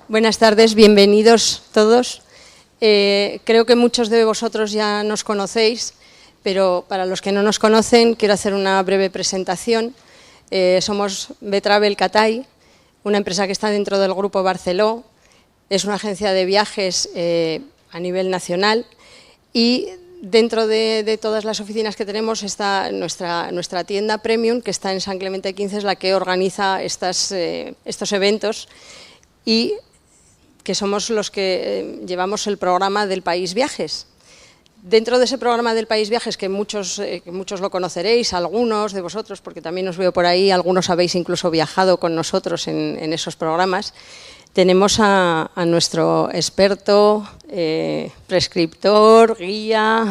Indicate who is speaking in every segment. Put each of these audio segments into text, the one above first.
Speaker 1: Buenas tardes, bienvenidos todos. Creo que muchos de vosotros ya nos conocéis, pero para los que no nos conocen quiero hacer una breve presentación. Somos Betravel Catay, una empresa que está dentro del Grupo Barceló. Es una agencia de viajes a nivel nacional y dentro de todas las oficinas que tenemos está nuestra tienda Premium, que está en San Clemente 15, es la que organiza estos eventos y que somos los que llevamos el programa del País Viajes. Dentro de ese programa del País Viajes, que muchos lo conoceréis, algunos de vosotros, porque también os veo por ahí, algunos habéis incluso viajado con nosotros en esos programas, tenemos a nuestro experto, prescriptor, guía,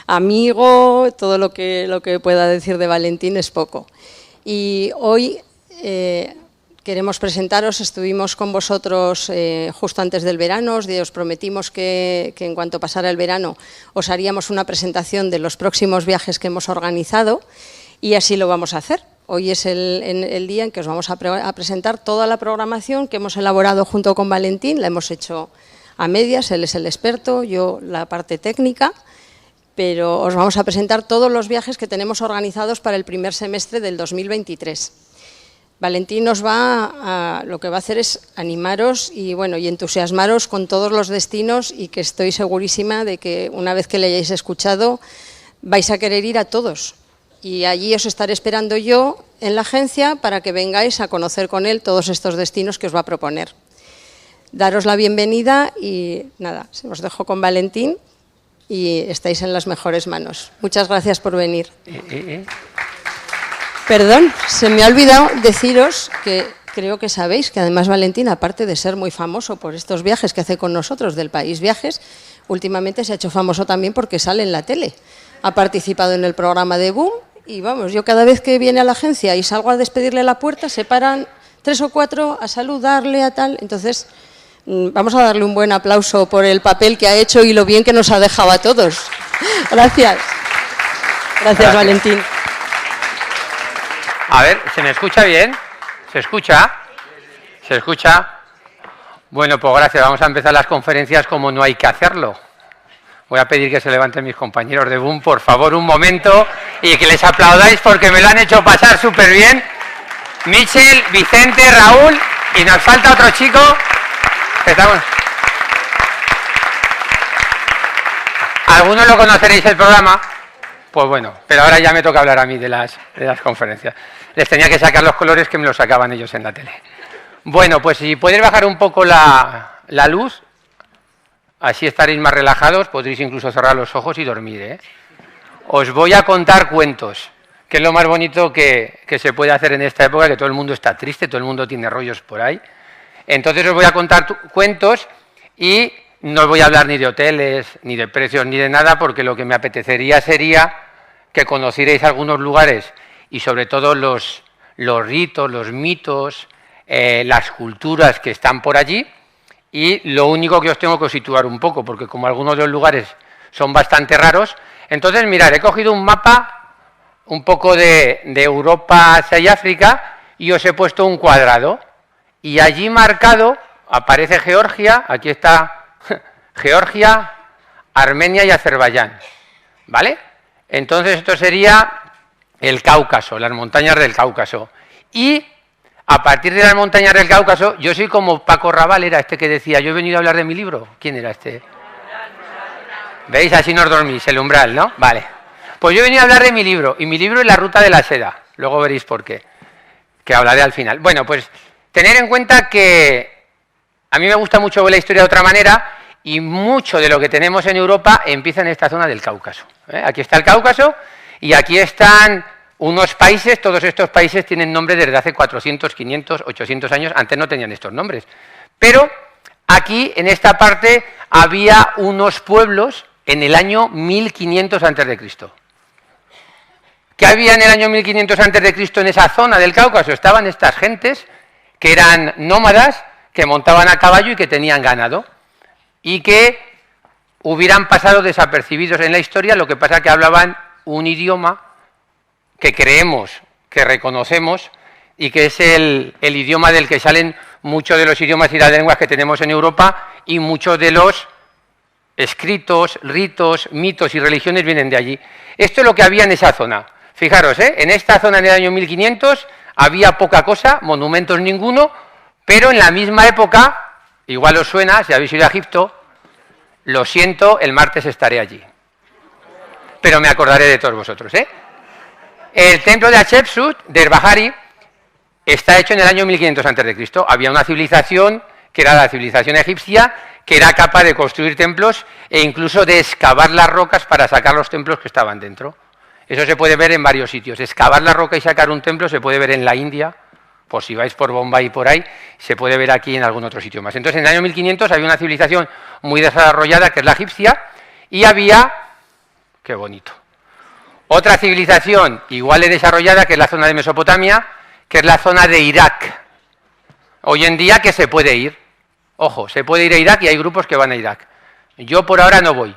Speaker 1: amigo, todo lo que pueda decir de Valentín es poco. Y hoy queremos presentaros, estuvimos con vosotros justo antes del verano, os prometimos que en cuanto pasara el verano os haríamos una presentación de los próximos viajes que hemos organizado y así lo vamos a hacer. Hoy es el día en que os vamos a presentar toda la programación que hemos elaborado junto con Valentín. La hemos hecho a medias, él es el experto, yo la parte técnica, pero os vamos a presentar todos los viajes que tenemos organizados para el primer semestre del 2023. Valentín lo que va a hacer es animaros y entusiasmaros con todos los destinos y que estoy segurísima de que una vez que le hayáis escuchado vais a querer ir a todos. Y allí os estaré esperando yo en la agencia para que vengáis a conocer con él todos estos destinos que os va a proponer. Daros la bienvenida y nada, os dejo con Valentín y estáis en las mejores manos. Muchas gracias por venir. Perdón, se me ha olvidado deciros que creo que sabéis que además Valentín, aparte de ser muy famoso por estos viajes que hace con nosotros del País Viajes, últimamente se ha hecho famoso también porque sale en la tele. Ha participado en el programa de Boom y vamos, yo cada vez que viene a la agencia y salgo a despedirle la puerta, se paran 3 o 4 a saludarle, a tal. Entonces, vamos a darle un buen aplauso por el papel que ha hecho y lo bien que nos ha dejado a todos. Gracias. Gracias, Valentín.
Speaker 2: A ver, ¿se me escucha bien? ¿Se escucha? ¿Se escucha? Bueno, pues gracias. Vamos a empezar las conferencias como no hay que hacerlo. Voy a pedir que se levanten mis compañeros de Boom, por favor, un momento, y que les aplaudáis porque me lo han hecho pasar súper bien. Michel, Vicente, Raúl, y nos falta otro chico. ¿Algunos lo conoceréis el programa? Pues bueno, pero ahora ya me toca hablar a mí de las conferencias. Les tenía que sacar los colores que me los sacaban ellos en la tele. Bueno, pues si podéis bajar un poco la luz, así estaréis más relajados, podréis incluso cerrar los ojos y dormir, ¿eh? Os voy a contar cuentos, que es lo más bonito que se puede hacer en esta época, que todo el mundo está triste, todo el mundo tiene rollos por ahí. Entonces os voy a contar cuentos y no os voy a hablar ni de hoteles, ni de precios, ni de nada, porque lo que me apetecería sería que conocierais algunos lugares y sobre todo los ritos, los mitos, las culturas que están por allí. Y lo único que os tengo que situar un poco, porque como algunos de los lugares son bastante raros, entonces mirad, he cogido un mapa un poco de Europa, Asia y África y os he puesto un cuadrado. Y allí marcado aparece Georgia, aquí está Georgia, Armenia y Azerbaiyán, ¿vale? Entonces esto sería el Cáucaso, las montañas del Cáucaso. Y a partir de las montañas del Cáucaso, yo soy como Paco Raval, era este que decía, yo he venido a hablar de mi libro. ¿Quién era este? ¿Veis? Así no os dormís, el umbral, ¿no? Vale. Pues yo he venido a hablar de mi libro, y mi libro es La Ruta de la Seda. Luego veréis por qué, que hablaré al final. Bueno, pues tener en cuenta que a mí me gusta mucho ver la historia de otra manera, y mucho de lo que tenemos en Europa empieza en esta zona del Cáucaso. Aquí está el Cáucaso, y aquí están unos países, todos estos países tienen nombres desde hace 400, 500, 800 años, antes no tenían estos nombres. Pero aquí, en esta parte, había unos pueblos en el año 1500 a.C. ¿Qué había en el año 1500 a.C. en esa zona del Cáucaso? Estaban estas gentes que eran nómadas, que montaban a caballo y que tenían ganado, y que hubieran pasado desapercibidos en la historia, lo que pasa es que hablaban un idioma que creemos, que reconocemos, y que es el idioma del que salen muchos de los idiomas y las lenguas que tenemos en Europa y muchos de los escritos, ritos, mitos y religiones vienen de allí. Esto es lo que había en esa zona. Fijaros, en esta zona en el año 1500 había poca cosa, monumentos ninguno, pero en la misma época, igual os suena, si habéis ido a Egipto, lo siento, el martes estaré allí. Pero me acordaré de todos vosotros, El templo de Hatshepsut, de Erbahari, está hecho en el año 1500 a.C. Había una civilización, que era la civilización egipcia, que era capaz de construir templos e incluso de excavar las rocas para sacar los templos que estaban dentro. Eso se puede ver en varios sitios. Excavar la roca y sacar un templo se puede ver en la India, por si vais por Bombay y por ahí, se puede ver aquí en algún otro sitio más. Entonces, en el año 1500 había una civilización muy desarrollada, que es la egipcia, y había, qué bonito, otra civilización igual de desarrollada, que es la zona de Mesopotamia, que es la zona de Irak. Hoy en día que se puede ir. Ojo, se puede ir a Irak y hay grupos que van a Irak. Yo por ahora no voy,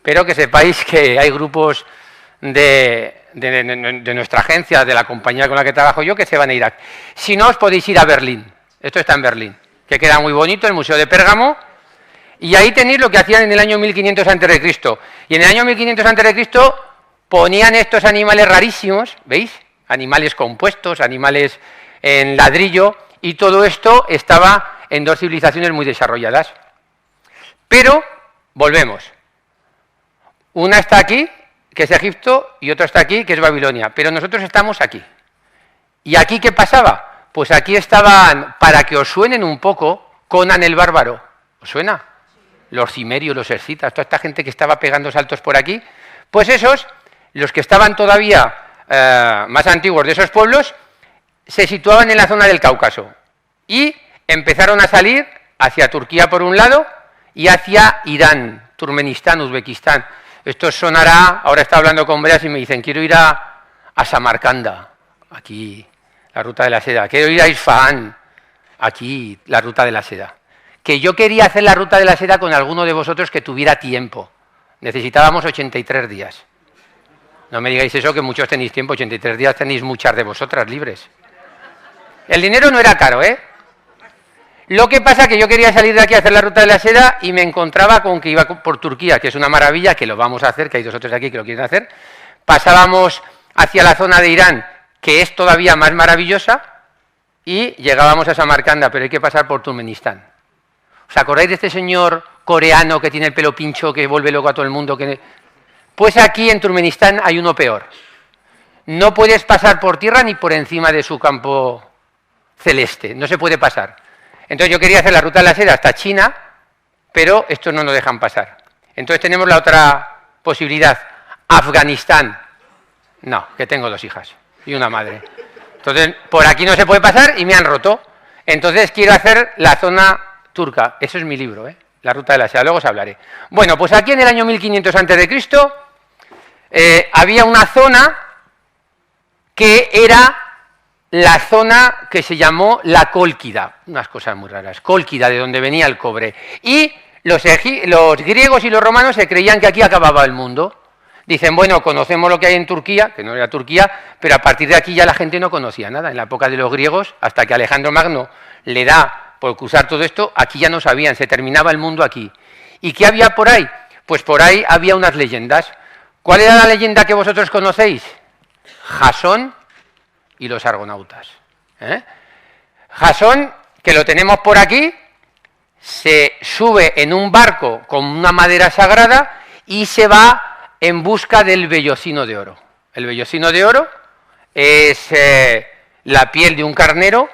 Speaker 2: pero que sepáis que hay grupos de nuestra agencia, de la compañía con la que trabajo yo, que se van a Irak. Si no, os podéis ir a Berlín. Esto está en Berlín, que queda muy bonito, el Museo de Pérgamo. Y ahí tenéis lo que hacían en el año 1500 a.C. Y en el año 1500 a.C. ponían estos animales rarísimos, ¿veis? Animales compuestos, animales en ladrillo, y todo esto estaba en dos civilizaciones muy desarrolladas. Pero, volvemos. Una está aquí, que es Egipto, y otra está aquí, que es Babilonia. Pero nosotros estamos aquí. ¿Y aquí qué pasaba? Pues aquí estaban, para que os suenen un poco, Conan el Bárbaro. ¿Os suena? Los cimerios, los escitas, toda esta gente que estaba pegando saltos por aquí. Pues esos, los que estaban todavía más antiguos de esos pueblos, se situaban en la zona del Cáucaso. Y empezaron a salir hacia Turquía por un lado y hacia Irán, Turkmenistán, Uzbekistán. Esto sonará, ahora está hablando con Breas y me dicen, quiero ir a Samarcanda, aquí, la ruta de la seda. Quiero ir a Isfahán, aquí, la ruta de la seda. Que yo quería hacer la ruta de la seda con alguno de vosotros que tuviera tiempo. Necesitábamos 83 días. No me digáis eso, que muchos tenéis tiempo, 83 días tenéis muchas de vosotras libres. El dinero no era caro, Lo que pasa es que yo quería salir de aquí a hacer la ruta de la seda y me encontraba con que iba por Turquía, que es una maravilla, que lo vamos a hacer, que hay 2 o 3 aquí que lo quieren hacer. Pasábamos hacia la zona de Irán, que es todavía más maravillosa, y llegábamos a Samarcanda, pero hay que pasar por Turkmenistán. ¿Os acordáis de este señor coreano que tiene el pelo pincho, que vuelve loco a todo el mundo? Pues aquí en Turkmenistán hay uno peor. No puedes pasar por tierra ni por encima de su campo celeste, no se puede pasar. Entonces yo quería hacer la ruta de la seda hasta China, pero estos no nos dejan pasar. Entonces tenemos la otra posibilidad, Afganistán. No, que tengo 2 hijas y una madre. Entonces por aquí no se puede pasar y me han roto. Entonces quiero hacer la zona turca. Eso es mi libro, la ruta de la seda, luego os hablaré. Bueno, pues aquí en el año 1500 a.C. había una zona que era la zona que se llamó la Cólquida, unas cosas muy raras, Cólquida, de donde venía el cobre. Y los griegos y los romanos se creían que aquí acababa el mundo. Dicen, bueno, conocemos lo que hay en Turquía, que no era Turquía, pero a partir de aquí ya la gente no conocía nada. En la época de los griegos, hasta que Alejandro Magno le da por cruzar todo esto, aquí ya no sabían, se terminaba el mundo aquí. ¿Y qué había por ahí? Pues por ahí había unas leyendas. ¿Cuál era la leyenda que vosotros conocéis? Jasón y los argonautas. Jasón, que lo tenemos por aquí, se sube en un barco con una madera sagrada y se va en busca del vellocino de oro. El vellocino de oro es la piel de un carnero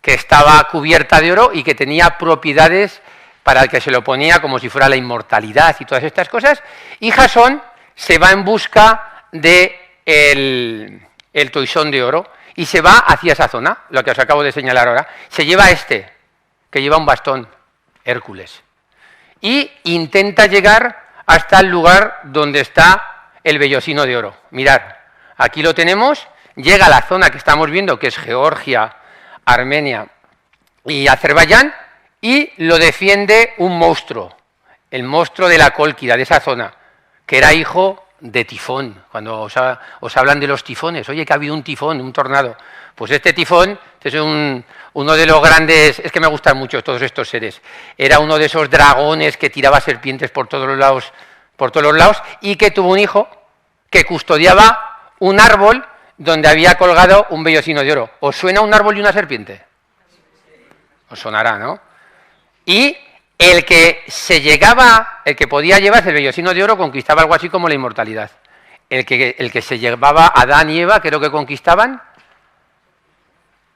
Speaker 2: que estaba cubierta de oro y que tenía propiedades para el que se lo ponía como si fuera la inmortalidad y todas estas cosas. Y Jasón se va en busca de el toisón de oro y se va hacia esa zona, lo que os acabo de señalar ahora. Se lleva que lleva un bastón, Hércules, y intenta llegar hasta el lugar donde está el vellocino de oro. Mirad, aquí lo tenemos, llega a la zona que estamos viendo, que es Georgia, Armenia y Azerbaiyán, y lo defiende un monstruo, el monstruo de la Cólquida, de esa zona, que era hijo de tifón, cuando os hablan de los tifones, oye, que ha habido un tifón, un tornado. Pues este tifón es uno de los grandes, es que me gustan mucho todos estos seres, era uno de esos dragones que tiraba serpientes por todos los lados, y que tuvo un hijo que custodiaba un árbol donde había colgado un vellocino de oro. ¿Os suena un árbol y una serpiente? Os sonará, ¿no? Y el que podía llevarse el vellocino de oro conquistaba algo así como la inmortalidad. El que se llevaba a Adán y Eva, creo que conquistaban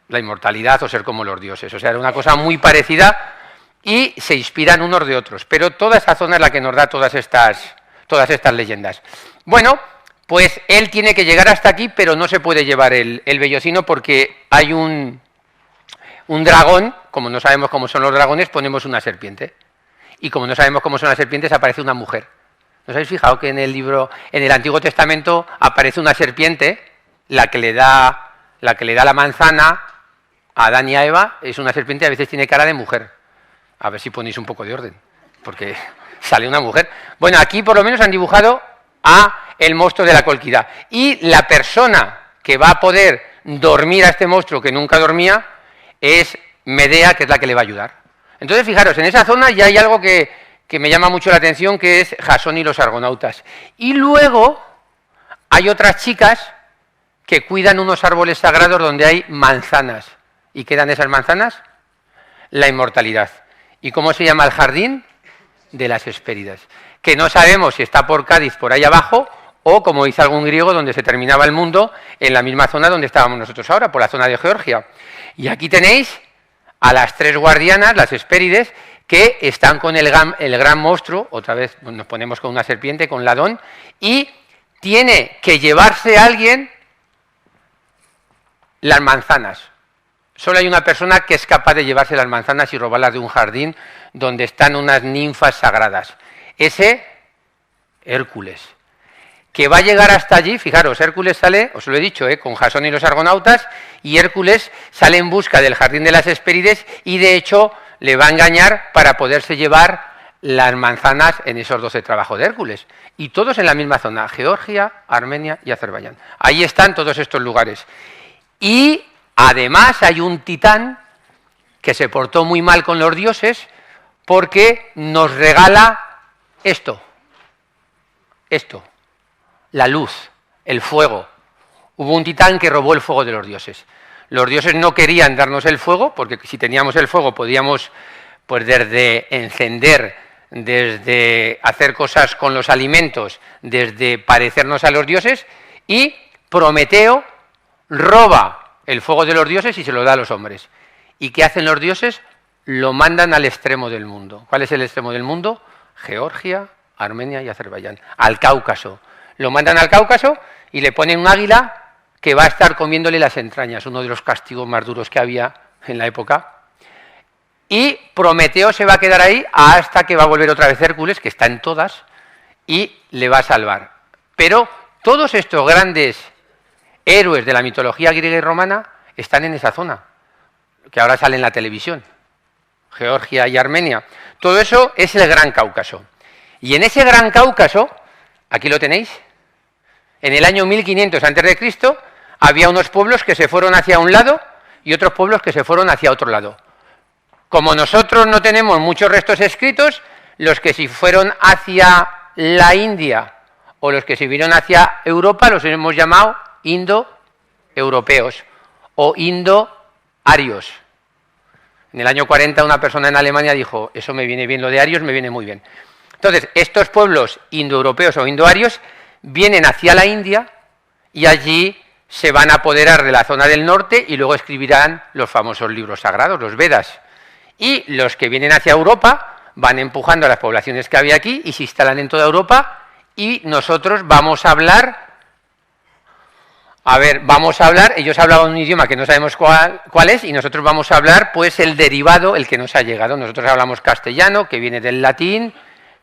Speaker 2: la inmortalidad o ser como los dioses. O sea, era una cosa muy parecida y se inspiran unos de otros. Pero toda esa zona es la que nos da todas estas leyendas. Bueno, pues él tiene que llegar hasta aquí, pero no se puede llevar el vellocino porque hay un dragón. Como no sabemos cómo son los dragones, ponemos una serpiente. Y como no sabemos cómo son las serpientes, aparece una mujer. ¿No os habéis fijado que en el Antiguo Testamento aparece una serpiente, la que le da la manzana a Adán y a Eva? Es una serpiente, a veces tiene cara de mujer. A ver si ponéis un poco de orden, porque sale una mujer. Bueno, aquí por lo menos han dibujado a el monstruo de la Cólquida. Y la persona que va a poder dormir a este monstruo que nunca dormía es Medea, que es la que le va a ayudar. Entonces, fijaros, en esa zona ya hay algo que me llama mucho la atención, que es Jasón y los argonautas. Y luego hay otras chicas que cuidan unos árboles sagrados donde hay manzanas. ¿Y qué dan esas manzanas? La inmortalidad. ¿Y cómo se llama el jardín? De las Hespérides. Que no sabemos si está por Cádiz, por ahí abajo, o, como dice algún griego, donde se terminaba el mundo, en la misma zona donde estábamos nosotros ahora, por la zona de Georgia. Y aquí tenéis a las tres guardianas, las Hespérides, que están con el gran monstruo. Otra vez nos ponemos con una serpiente, con Ladón, y tiene que llevarse a alguien las manzanas. Solo hay una persona que es capaz de llevarse las manzanas y robarlas de un jardín donde están unas ninfas sagradas. Ese Hércules, que va a llegar hasta allí. Fijaros, Hércules sale, os lo he dicho, con Jasón y los argonautas, y Hércules sale en busca del jardín de las Hespérides y de hecho le va a engañar para poderse llevar las manzanas en esos 12 trabajos de Hércules. Y todos en la misma zona, Georgia, Armenia y Azerbaiyán. Ahí están todos estos lugares. Y además hay un titán que se portó muy mal con los dioses porque nos regala esto, la luz, el fuego. Hubo un titán que robó el fuego de los dioses. Los dioses no querían darnos el fuego, porque si teníamos el fuego podíamos, pues desde encender, desde hacer cosas con los alimentos, desde parecernos a los dioses, y Prometeo roba el fuego de los dioses y se lo da a los hombres. ¿Y qué hacen los dioses? Lo mandan al extremo del mundo. ¿Cuál es el extremo del mundo? Georgia, Armenia y Azerbaiyán, al Cáucaso. Lo mandan al Cáucaso y le ponen un águila que va a estar comiéndole las entrañas, uno de los castigos más duros que había en la época. Y Prometeo se va a quedar ahí hasta que va a volver otra vez Hércules, que está en todas, y le va a salvar. Pero todos estos grandes héroes de la mitología griega y romana están en esa zona, que ahora sale en la televisión. Georgia y Armenia. Todo eso es el Gran Cáucaso. Y en ese Gran Cáucaso, aquí lo tenéis, en el año 1500 a.C., había unos pueblos que se fueron hacia un lado y otros pueblos que se fueron hacia otro lado. Como nosotros no tenemos muchos restos escritos, los que se fueron hacia la India o los que se vieron hacia Europa los hemos llamado indoeuropeos o indoarios. En el año 40 una persona en Alemania dijo, eso me viene bien, lo de arios me viene muy bien. Entonces, estos pueblos indoeuropeos o indoarios vienen hacia la India y allí se van a apoderar de la zona del norte y luego escribirán los famosos libros sagrados, los Vedas. Y los que vienen hacia Europa van empujando a las poblaciones que había aquí y se instalan en toda Europa, y nosotros vamos a hablar, ellos hablaban un idioma que no sabemos cuál es, y nosotros vamos a hablar pues el derivado, el que nos ha llegado. Nosotros hablamos castellano, que viene del latín,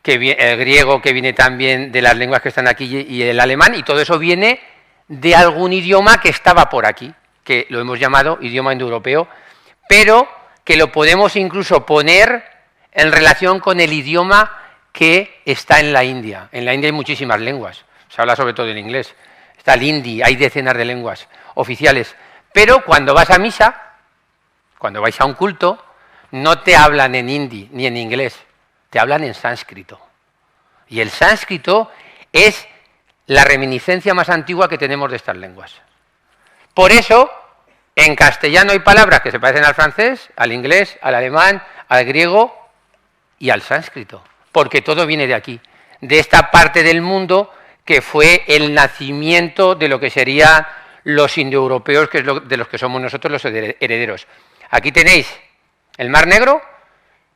Speaker 2: el griego, que viene también de las lenguas que están aquí, y el alemán, y todo eso viene de algún idioma que estaba por aquí, que lo hemos llamado idioma indoeuropeo, pero que lo podemos incluso poner en relación con el idioma que está en la India. En la India hay muchísimas lenguas. se habla sobre todo en inglés. Está el hindi, hay decenas de lenguas oficiales. Pero cuando vas a misa, cuando vais a un culto, no te hablan en hindi ni en inglés, te hablan en sánscrito. Y el sánscrito es la reminiscencia más antigua que tenemos de estas lenguas. Por eso, en castellano hay palabras que se parecen al francés, al inglés, al alemán, al griego y al sánscrito, porque todo viene de aquí, de esta parte del mundo que fue el nacimiento de lo que serían los indoeuropeos, que es de los que somos nosotros los herederos. Aquí tenéis el Mar Negro,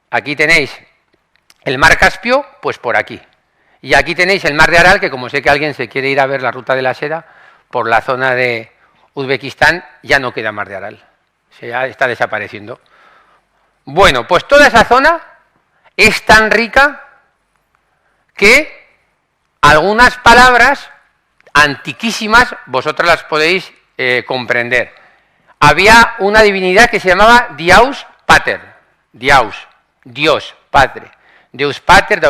Speaker 2: aquí tenéis el Mar Caspio, pues por aquí. Y aquí tenéis el Mar de Aral, que como sé que alguien se quiere ir a ver la ruta de la seda, por la zona de Uzbekistán ya no queda Mar de Aral, ya está desapareciendo. Bueno, pues toda esa zona es tan rica que algunas palabras antiquísimas vosotras las podéis comprender. Había una divinidad que se llamaba Diaus Pater, Dios, Padre. Deus Pater,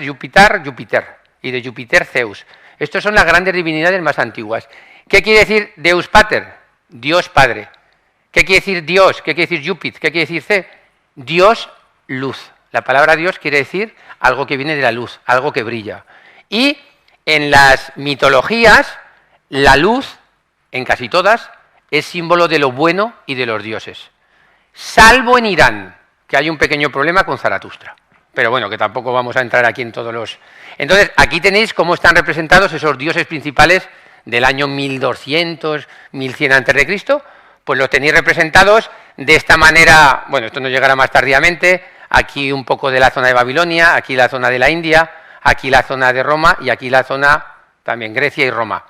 Speaker 2: Júpiter, y de Júpiter Zeus. Estas son las grandes divinidades más antiguas. ¿Qué quiere decir Deus Pater? Dios Padre. ¿Qué quiere decir Dios? ¿Qué quiere decir Júpiter? ¿Qué quiere decir C? Dios luz. La palabra Dios quiere decir algo que viene de la luz, algo que brilla. Y en las mitologías, la luz, en casi todas, es símbolo de lo bueno y de los dioses. Salvo en Irán, que hay un pequeño problema con Zaratustra. Pero bueno, que tampoco vamos a entrar aquí en todos los... Entonces, aquí tenéis cómo están representados esos dioses principales del año 1200, 1100 a.C., pues los tenéis representados de esta manera. Bueno, esto nos llegará más tardíamente. Aquí un poco de la zona de Babilonia, aquí la zona de la India, aquí la zona de Roma y aquí la zona también Grecia y Roma.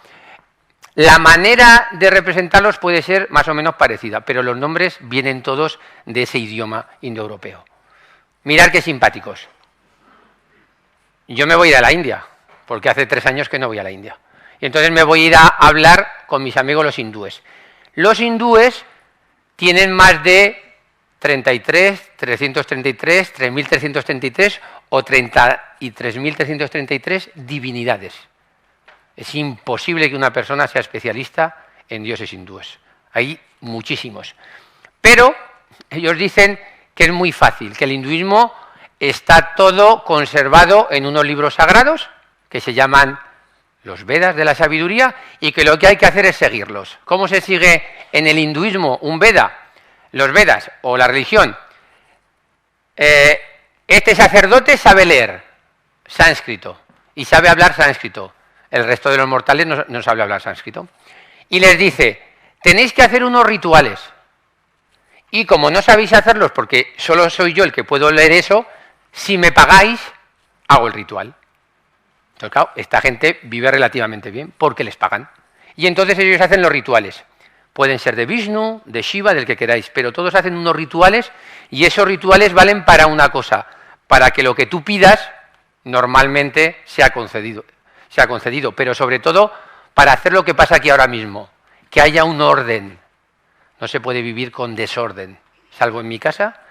Speaker 2: La manera de representarlos puede ser más o menos parecida, pero los nombres vienen todos de ese idioma indoeuropeo. Mirad qué simpáticos. Yo me voy a ir a la India, porque hace 3 años que no voy a la India. Y entonces me voy a ir a hablar con mis amigos los hindúes. Los hindúes tienen más de 33, 333, 3.333 o 33.333 divinidades. Es imposible que una persona sea especialista en dioses hindúes. Hay muchísimos. Pero ellos dicen que es muy fácil, que el hinduismo está todo conservado en unos libros sagrados que se llaman los Vedas de la sabiduría y que lo que hay que hacer es seguirlos. ¿Cómo se sigue en el hinduismo un Veda? Los Vedas o la religión. Este sacerdote sabe leer sánscrito y sabe hablar sánscrito. El resto de los mortales no sabe hablar sánscrito. Y les dice, tenéis que hacer unos rituales. Y como no sabéis hacerlos porque solo soy yo el que puedo leer eso, si me pagáis, hago el ritual. Entonces, claro, esta gente vive relativamente bien porque les pagan. Y entonces ellos hacen los rituales. Pueden ser de Vishnu, de Shiva, del que queráis, pero todos hacen unos rituales y esos rituales valen para una cosa, para que lo que tú pidas normalmente sea concedido, pero sobre todo para hacer lo que pasa aquí ahora mismo, que haya un orden. No se puede vivir con desorden, salvo en mi casa.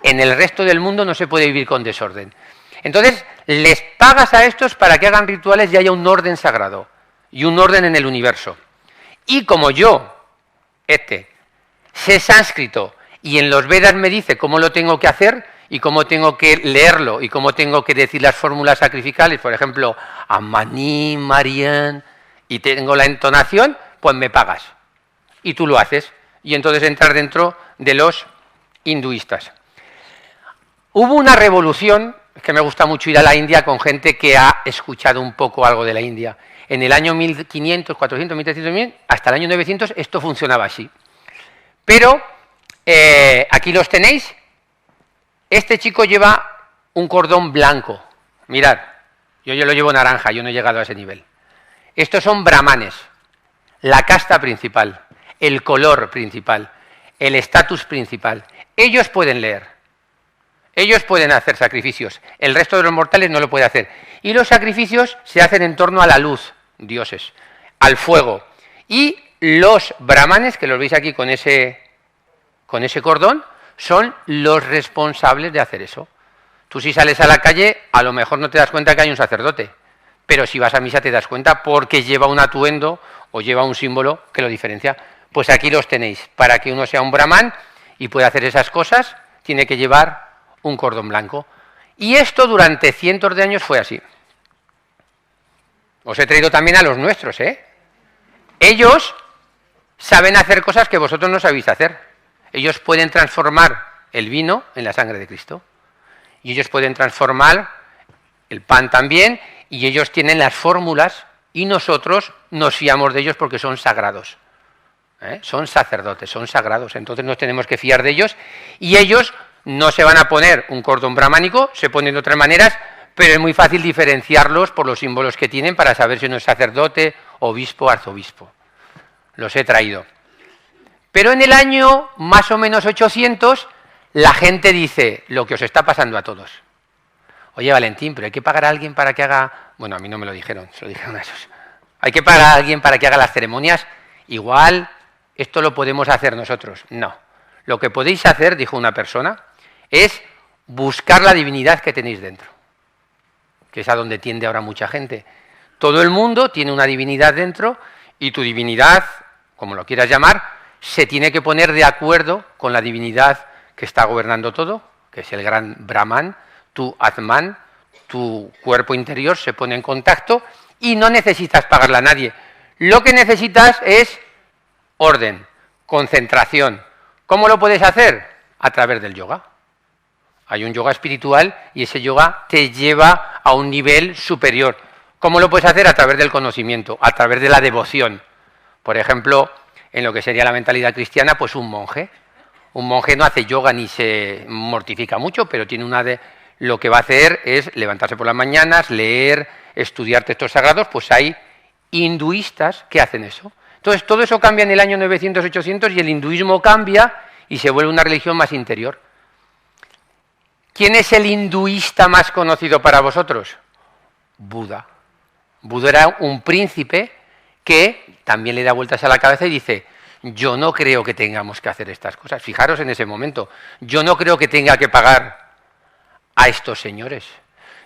Speaker 2: En el resto del mundo no se puede vivir con desorden. Entonces, les pagas a estos para que hagan rituales y haya un orden sagrado y un orden en el universo. Y como yo, sé sánscrito y en los Vedas me dice cómo lo tengo que hacer y cómo tengo que leerlo y cómo tengo que decir las fórmulas sacrificales, por ejemplo, Amani, Marian, y tengo la entonación, pues me pagas. Y tú lo haces. Y entonces entrar dentro de los hinduistas. Hubo una revolución, es que me gusta mucho ir a la India con gente que ha escuchado un poco algo de la India. En el año 1500, 400, 1300, hasta el año 900 esto funcionaba así. Pero aquí los tenéis. Este chico lleva un cordón blanco. Mirad, yo lo llevo naranja, yo no he llegado a ese nivel. Estos son brahmanes, la casta principal, el color principal, el estatus principal. Ellos pueden leer, ellos pueden hacer sacrificios, el resto de los mortales no lo puede hacer. Y los sacrificios se hacen en torno a la luz, dioses, al fuego. Y los brahmanes, que los veis aquí con ese cordón, son los responsables de hacer eso. Tú si sales a la calle, a lo mejor no te das cuenta que hay un sacerdote, pero si vas a misa te das cuenta porque lleva un atuendo o lleva un símbolo que lo diferencia. Pues aquí los tenéis. Para que uno sea un brahman y pueda hacer esas cosas, tiene que llevar un cordón blanco. Y esto durante cientos de años fue así. Os he traído también a los nuestros, ¿eh? Ellos saben hacer cosas que vosotros no sabéis hacer. Ellos pueden transformar el vino en la sangre de Cristo. Y ellos pueden transformar el pan también, y ellos tienen las fórmulas, y nosotros nos fiamos de ellos porque son sagrados. Son sacerdotes, son sagrados, entonces nos tenemos que fiar de ellos, y ellos no se van a poner un cordón brahmánico, se ponen de otras maneras, pero es muy fácil diferenciarlos por los símbolos que tienen para saber si uno es sacerdote, obispo, arzobispo. Los he traído. Pero en el año más o menos 800, la gente dice lo que os está pasando a todos. Oye, Valentín, pero hay que pagar a alguien para que haga... Bueno, a mí no me lo dijeron, se lo dijeron a esos. Hay que pagar a alguien para que haga las ceremonias. Igual, esto lo podemos hacer nosotros. No. Lo que podéis hacer, dijo una persona, es buscar la divinidad que tenéis dentro. Que es a donde tiende ahora mucha gente. Todo el mundo tiene una divinidad dentro y tu divinidad, como lo quieras llamar, se tiene que poner de acuerdo con la divinidad que está gobernando todo, que es el gran Brahman. Tu Atman, tu cuerpo interior, se pone en contacto y no necesitas pagarle a nadie. Lo que necesitas es orden, concentración. ¿Cómo lo puedes hacer? A través del yoga. Hay un yoga espiritual y ese yoga te lleva a un nivel superior. ¿Cómo lo puedes hacer? A través del conocimiento, a través de la devoción. Por ejemplo, en lo que sería la mentalidad cristiana, pues un monje. Un monje no hace yoga ni se mortifica mucho, pero tiene lo que va a hacer es levantarse por las mañanas, leer, estudiar textos sagrados. Pues hay hinduistas que hacen eso. Entonces, todo eso cambia en el año 900-800 y el hinduismo cambia y se vuelve una religión más interior. ¿Quién es el hinduista más conocido para vosotros? Buda. Buda era un príncipe que también le da vueltas a la cabeza y dice: yo no creo que tengamos que hacer estas cosas. Fijaros en ese momento. Yo no creo que tenga que pagar a estos señores.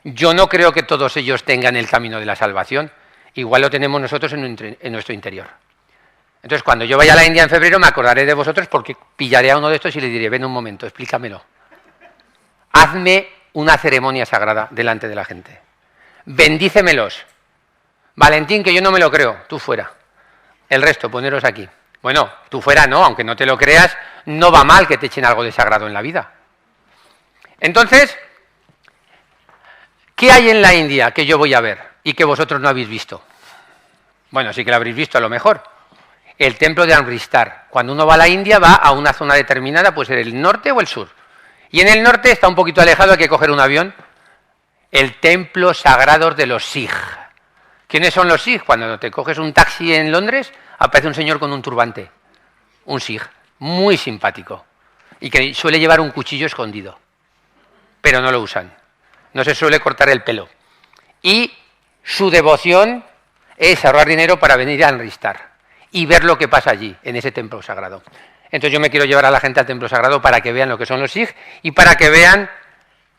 Speaker 2: Yo no creo que todos ellos tengan el camino de la salvación. Igual lo tenemos nosotros en nuestro interior. Entonces, cuando yo vaya a la India en febrero, me acordaré de vosotros porque pillaré a uno de estos y le diré: ven un momento, explícamelo. Hazme una ceremonia sagrada delante de la gente. Bendícemelos. Valentín, que yo no me lo creo, tú fuera. El resto, poneros aquí. Bueno, tú fuera no, aunque no te lo creas, no va mal que te echen algo de sagrado en la vida. Entonces, ¿qué hay en la India que yo voy a ver y que vosotros no habéis visto? Bueno, sí que lo habréis visto a lo mejor. El templo de Amritsar. Cuando uno va a la India va a una zona determinada, puede ser el norte o el sur. Y en el norte está un poquito alejado, hay que coger un avión. El templo sagrado de los Sikh. ¿Quiénes son los Sikh? Cuando te coges un taxi en Londres, aparece un señor con un turbante. Un Sikh, muy simpático. Y que suele llevar un cuchillo escondido. Pero no lo usan. No se suele cortar el pelo. Y su devoción es ahorrar dinero para venir a Amritsar y ver lo que pasa allí, en ese templo sagrado. Entonces yo me quiero llevar a la gente al templo sagrado para que vean lo que son los Sikh y para que vean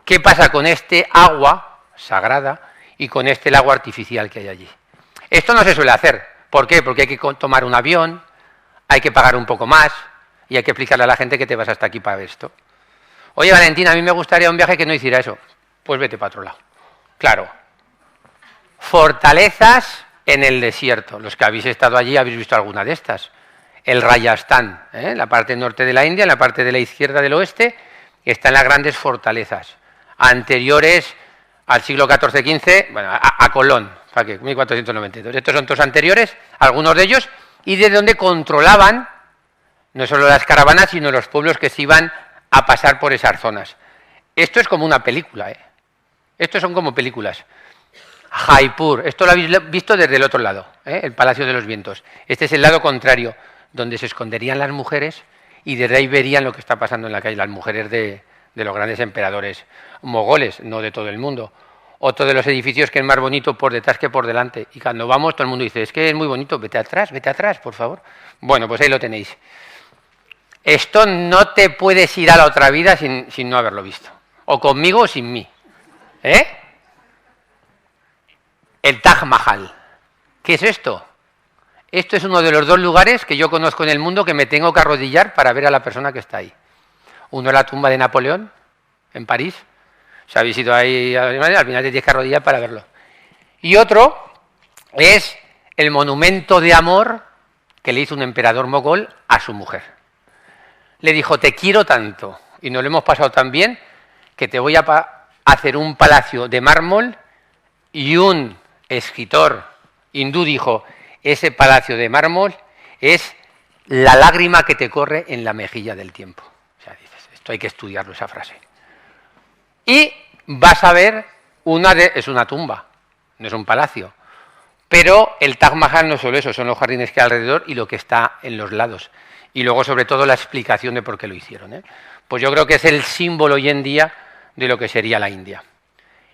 Speaker 2: qué pasa con este agua sagrada y con el agua artificial que hay allí. Esto no se suele hacer. ¿Por qué? Porque hay que tomar un avión, hay que pagar un poco más y hay que explicarle a la gente que te vas hasta aquí para ver esto. Oye, Valentín, a mí me gustaría un viaje que no hiciera eso. Pues vete para otro lado. Claro. Fortalezas en el desierto. Los que habéis estado allí habéis visto alguna de estas. El Rajasthan, en la parte norte de la India, en la parte de la izquierda del oeste, están las grandes fortalezas anteriores al siglo XIV-XV, bueno, a Colón, ¿para qué? 1492. Estos son todos anteriores, algunos de ellos, y de donde controlaban no solo las caravanas, sino los pueblos que se iban a pasar por esas zonas. Esto es como una película, ¿eh? Estos son como películas. Jaipur, esto lo habéis visto desde el otro lado, el Palacio de los Vientos. Este es el lado contrario, donde se esconderían las mujeres y desde ahí verían lo que está pasando en la calle, las mujeres de los grandes emperadores mogoles, no de todo el mundo. Otro de los edificios que es más bonito por detrás que por delante. Y cuando vamos, todo el mundo dice: es que es muy bonito, vete atrás, por favor. Bueno, pues ahí lo tenéis. Esto no te puedes ir a la otra vida sin no haberlo visto. O conmigo o sin mí. el Taj Mahal. ¿Qué es esto? Esto es uno de los 2 lugares que yo conozco en el mundo que me tengo que arrodillar para ver a la persona que está ahí. Uno es la tumba de Napoleón, en París. Si habéis ido ahí, al final te tienes que arrodillar para verlo. Y otro es el monumento de amor que le hizo un emperador mogol a su mujer. Le dijo, te quiero tanto, y nos lo hemos pasado tan bien, que te voy a hacer un palacio de mármol. Y un escritor hindú dijo, ese palacio de mármol es la lágrima que te corre en la mejilla del tiempo. O sea, dices, esto hay que estudiarlo, esa frase. Y vas a ver, es una tumba, no es un palacio. Pero el Taj Mahal no es solo eso, son los jardines que hay alrededor y lo que está en los lados. Y luego, sobre todo, la explicación de por qué lo hicieron, ¿eh? Pues yo creo que es el símbolo hoy en día de lo que sería la India.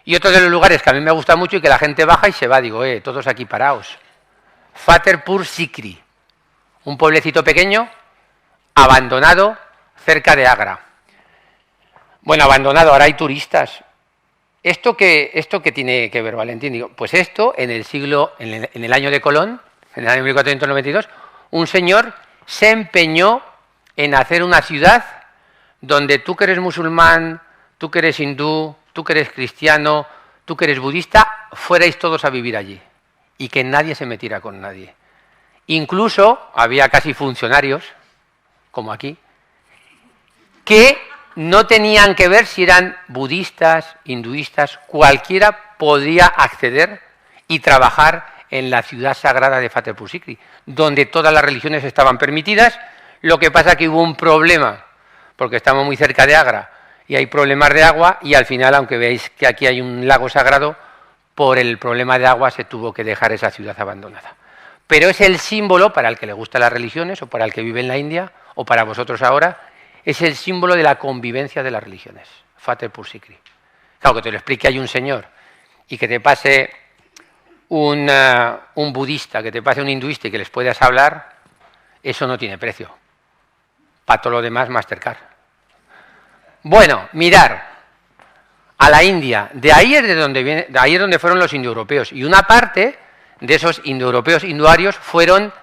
Speaker 2: Y otro de los lugares que a mí me gusta mucho y que la gente baja y se va, digo, todos aquí paraos. Fatehpur Sikri, un pueblecito pequeño, abandonado, cerca de Agra. Bueno, abandonado, ahora hay turistas. ¿Esto qué tiene que ver, Valentín? Digo, pues esto, en el año de Colón, en el año 1492, un señor se empeñó en hacer una ciudad donde tú que eres musulmán, tú que eres hindú, tú que eres cristiano, tú que eres budista, fuerais todos a vivir allí y que nadie se metiera con nadie. Incluso había casi funcionarios, como aquí, que no tenían que ver si eran budistas, hinduistas, cualquiera podía acceder y trabajar en la ciudad sagrada de Fatehpur Sikri, donde todas las religiones estaban permitidas. Lo que pasa que hubo un problema, porque estamos muy cerca de Agra y hay problemas de agua, y al final, aunque veáis que aquí hay un lago sagrado, por el problema de agua se tuvo que dejar esa ciudad abandonada. Pero es el símbolo, para el que le gustan las religiones, o para el que vive en la India, o para vosotros ahora, es el símbolo de la convivencia de las religiones, Fatehpur Sikri. Claro, que te lo explique hay un señor, y que te pase un budista, que te pase un hinduista y que les puedas hablar, eso no tiene precio. Para todo lo demás, Mastercard. Bueno, mirar a la India, de ahí es donde fueron los indoeuropeos, y una parte de esos indoeuropeos hinduarios fueron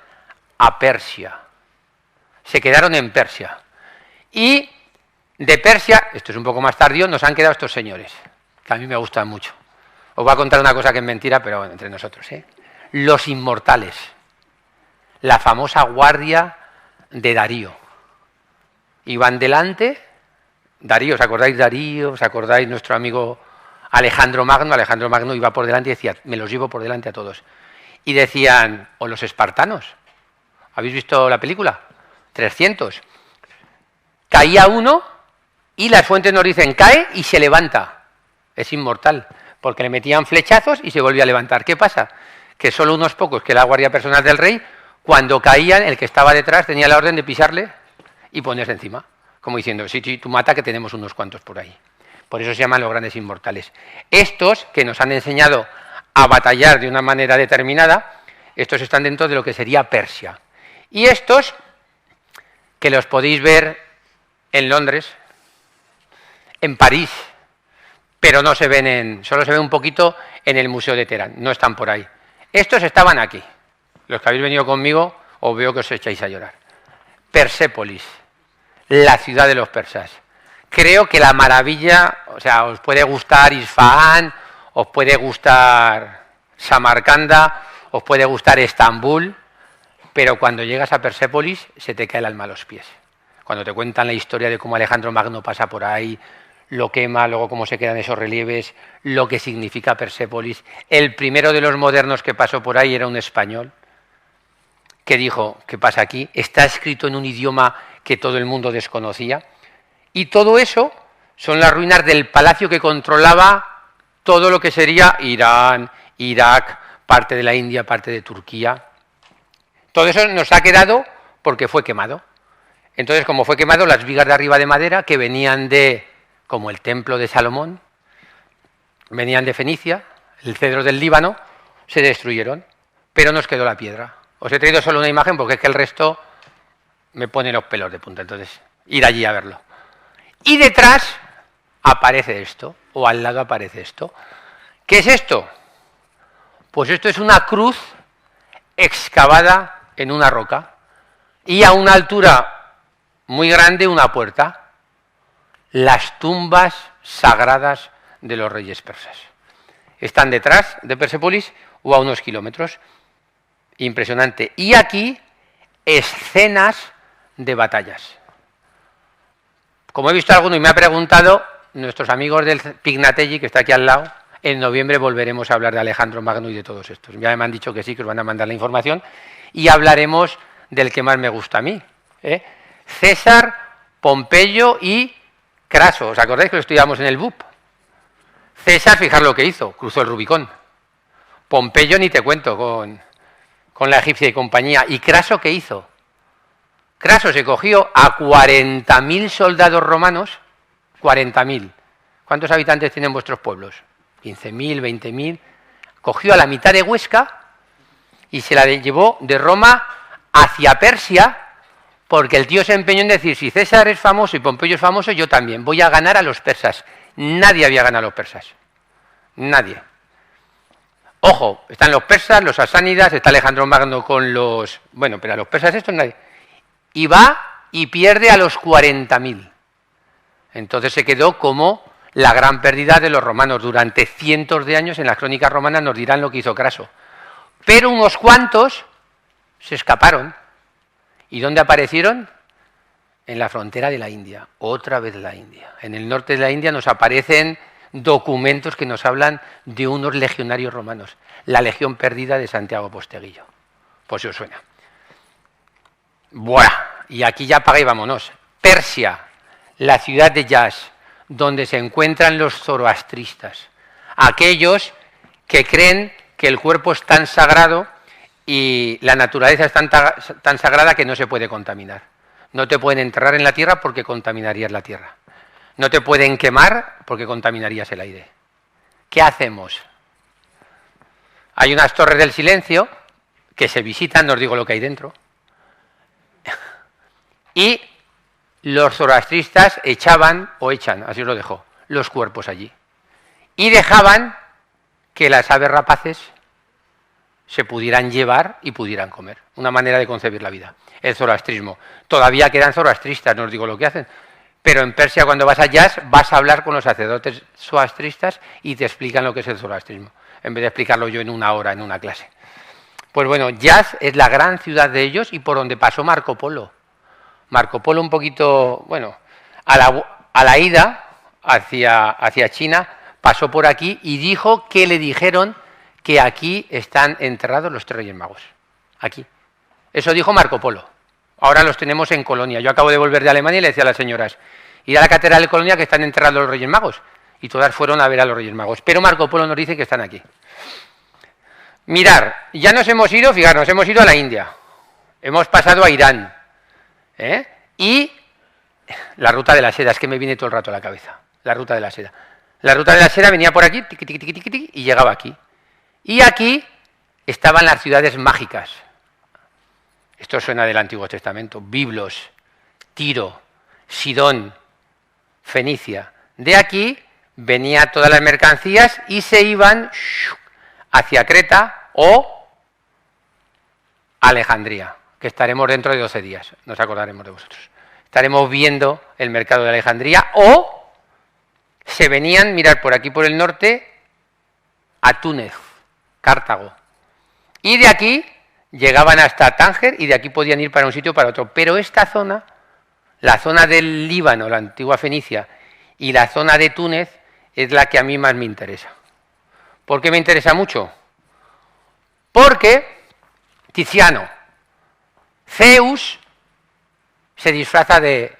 Speaker 2: a Persia, se quedaron en Persia, y de Persia, esto es un poco más tardío, nos han quedado estos señores, que a mí me gustan mucho. Os voy a contar una cosa que es mentira, pero bueno, entre nosotros, los inmortales, la famosa guardia de Darío. Iban delante, Darío, ¿os acordáis Darío? ¿Os acordáis nuestro amigo Alejandro Magno? Alejandro Magno iba por delante y decía, me los llevo por delante a todos. Y decían, o los espartanos, ¿habéis visto la película? 300. Caía uno y las fuentes nos dicen, cae y se levanta. Es inmortal, porque le metían flechazos y se volvía a levantar. ¿Qué pasa? Que solo unos pocos, que la guardia personal del rey, cuando caían, el que estaba detrás tenía la orden de pisarle y ponerse encima. Como diciendo, sí, tú mata, que tenemos unos cuantos por ahí. Por eso se llaman los grandes inmortales. Estos, que nos han enseñado a batallar de una manera determinada, estos están dentro de lo que sería Persia. Y estos, que los podéis ver en Londres, en París, pero no se ven solo se ven un poquito en el Museo de Teherán, no están por ahí. Estos estaban aquí. Los que habéis venido conmigo, os veo que os echáis a llorar. Persépolis, la ciudad de los persas. Creo que la maravilla, o sea, os puede gustar Isfahán, os puede gustar Samarcanda, os puede gustar Estambul, pero cuando llegas a Persépolis se te cae el alma a los pies. Cuando te cuentan la historia de cómo Alejandro Magno pasa por ahí, lo quema, luego cómo se quedan esos relieves, lo que significa Persépolis. El primero de los modernos que pasó por ahí era un español que dijo, ¿qué pasa aquí? Está escrito en un idioma que todo el mundo desconocía. Y todo eso son las ruinas del palacio que controlaba todo lo que sería Irán, Irak, parte de la India, parte de Turquía. Todo eso nos ha quedado porque fue quemado. Entonces, como fue quemado, las vigas de arriba de madera, que venían como el templo de Salomón, venían de Fenicia, el cedro del Líbano, se destruyeron, pero nos quedó la piedra. Os he traído solo una imagen porque es que el resto me pone los pelos de punta, entonces ir allí a verlo. Y detrás aparece esto, o al lado aparece esto. ¿Qué es esto? Pues esto es una cruz excavada en una roca y a una altura muy grande una puerta. Las tumbas sagradas de los reyes persas. Están detrás de Persépolis o a unos kilómetros. Impresionante. Y aquí, escenas de batallas. Como he visto alguno y me ha preguntado, nuestros amigos del Pignatelli, que está aquí al lado, en noviembre volveremos a hablar de Alejandro Magno y de todos estos. Ya me han dicho que sí, que os van a mandar la información. Y hablaremos del que más me gusta a mí. César, Pompeyo y Craso. ¿Os acordáis que lo estudiamos en el BUP? César, fijar lo que hizo, cruzó el Rubicón. Pompeyo ni te cuento, con la egipcia y compañía. ¿Y Craso qué hizo? Craso se cogió a 40.000 soldados romanos, 40.000. ¿Cuántos habitantes tienen vuestros pueblos? 15.000, 20.000. Cogió a la mitad de Huesca y se la llevó de Roma hacia Persia, porque el tío se empeñó en decir, si César es famoso y Pompeyo es famoso, yo también voy a ganar a los persas. Nadie había ganado a los persas. Nadie. Ojo, están los persas, los sasánidas, está Alejandro Magno con los... Bueno, pero a los persas estos nadie. Y va y pierde a los 40.000. Entonces se quedó como la gran pérdida de los romanos. Durante cientos de años en las crónicas romanas nos dirán lo que hizo Craso. Pero unos cuantos se escaparon. ¿Y dónde aparecieron? En la frontera de la India. Otra vez la India. En el norte de la India nos aparecen documentos que nos hablan de unos legionarios romanos. La legión perdida de Santiago Posteguillo. Pues si os suena. Buah, y aquí ya apaga y vámonos. Persia, la ciudad de Yas, donde se encuentran los zoroastristas. Aquellos que creen que el cuerpo es tan sagrado y la naturaleza es tan sagrada que no se puede contaminar. No te pueden enterrar en la tierra porque contaminarías la tierra. No te pueden quemar porque contaminarías el aire. ¿Qué hacemos? Hay unas torres del silencio que se visitan, no os digo lo que hay dentro. Y los zoroastristas echaban, o echan, así os lo dejo, los cuerpos allí. Y dejaban que las aves rapaces se pudieran llevar y pudieran comer. Una manera de concebir la vida. El zoroastrismo. Todavía quedan zoroastristas, no os digo lo que hacen. Pero en Persia, cuando vas a Yas, vas a hablar con los sacerdotes zoroastristas y te explican lo que es el zoroastrismo, en vez de explicarlo yo en una hora, en una clase. Pues bueno, Yas es la gran ciudad de ellos y por donde pasó Marco Polo. Marco Polo un poquito, bueno, a la ida hacia China, pasó por aquí y dijo que le dijeron que aquí están enterrados los 3 Reyes Magos. Aquí. Eso dijo Marco Polo. Ahora los tenemos en Colonia. Yo acabo de volver de Alemania y le decía a las señoras, ir a la catedral de Colonia que están enterrados los Reyes Magos. Y todas fueron a ver a los Reyes Magos. Pero Marco Polo nos dice que están aquí. Mirar, ya nos hemos ido, fijaros, nos hemos ido a la India. Hemos pasado a Irán. Y la ruta de la seda, es que me viene todo el rato a la cabeza. La ruta de la seda. La ruta de la seda venía por aquí, tiqui, tiqui, tiqui, tiqui, y llegaba aquí. Y aquí estaban las ciudades mágicas. Esto suena del Antiguo Testamento. Biblos, Tiro, Sidón, Fenicia. De aquí venían todas las mercancías y se iban hacia Creta o Alejandría, que estaremos dentro de 12 días. Nos acordaremos de vosotros. Estaremos viendo el mercado de Alejandría o se venían, mirad, por aquí por el norte, a Túnez, Cartago. Y de aquí llegaban hasta Tánger y de aquí podían ir para un sitio o para otro. Pero esta zona, la zona del Líbano, la antigua Fenicia, y la zona de Túnez, es la que a mí más me interesa. ¿Por qué me interesa mucho? Porque Tiziano, Zeus, se disfraza de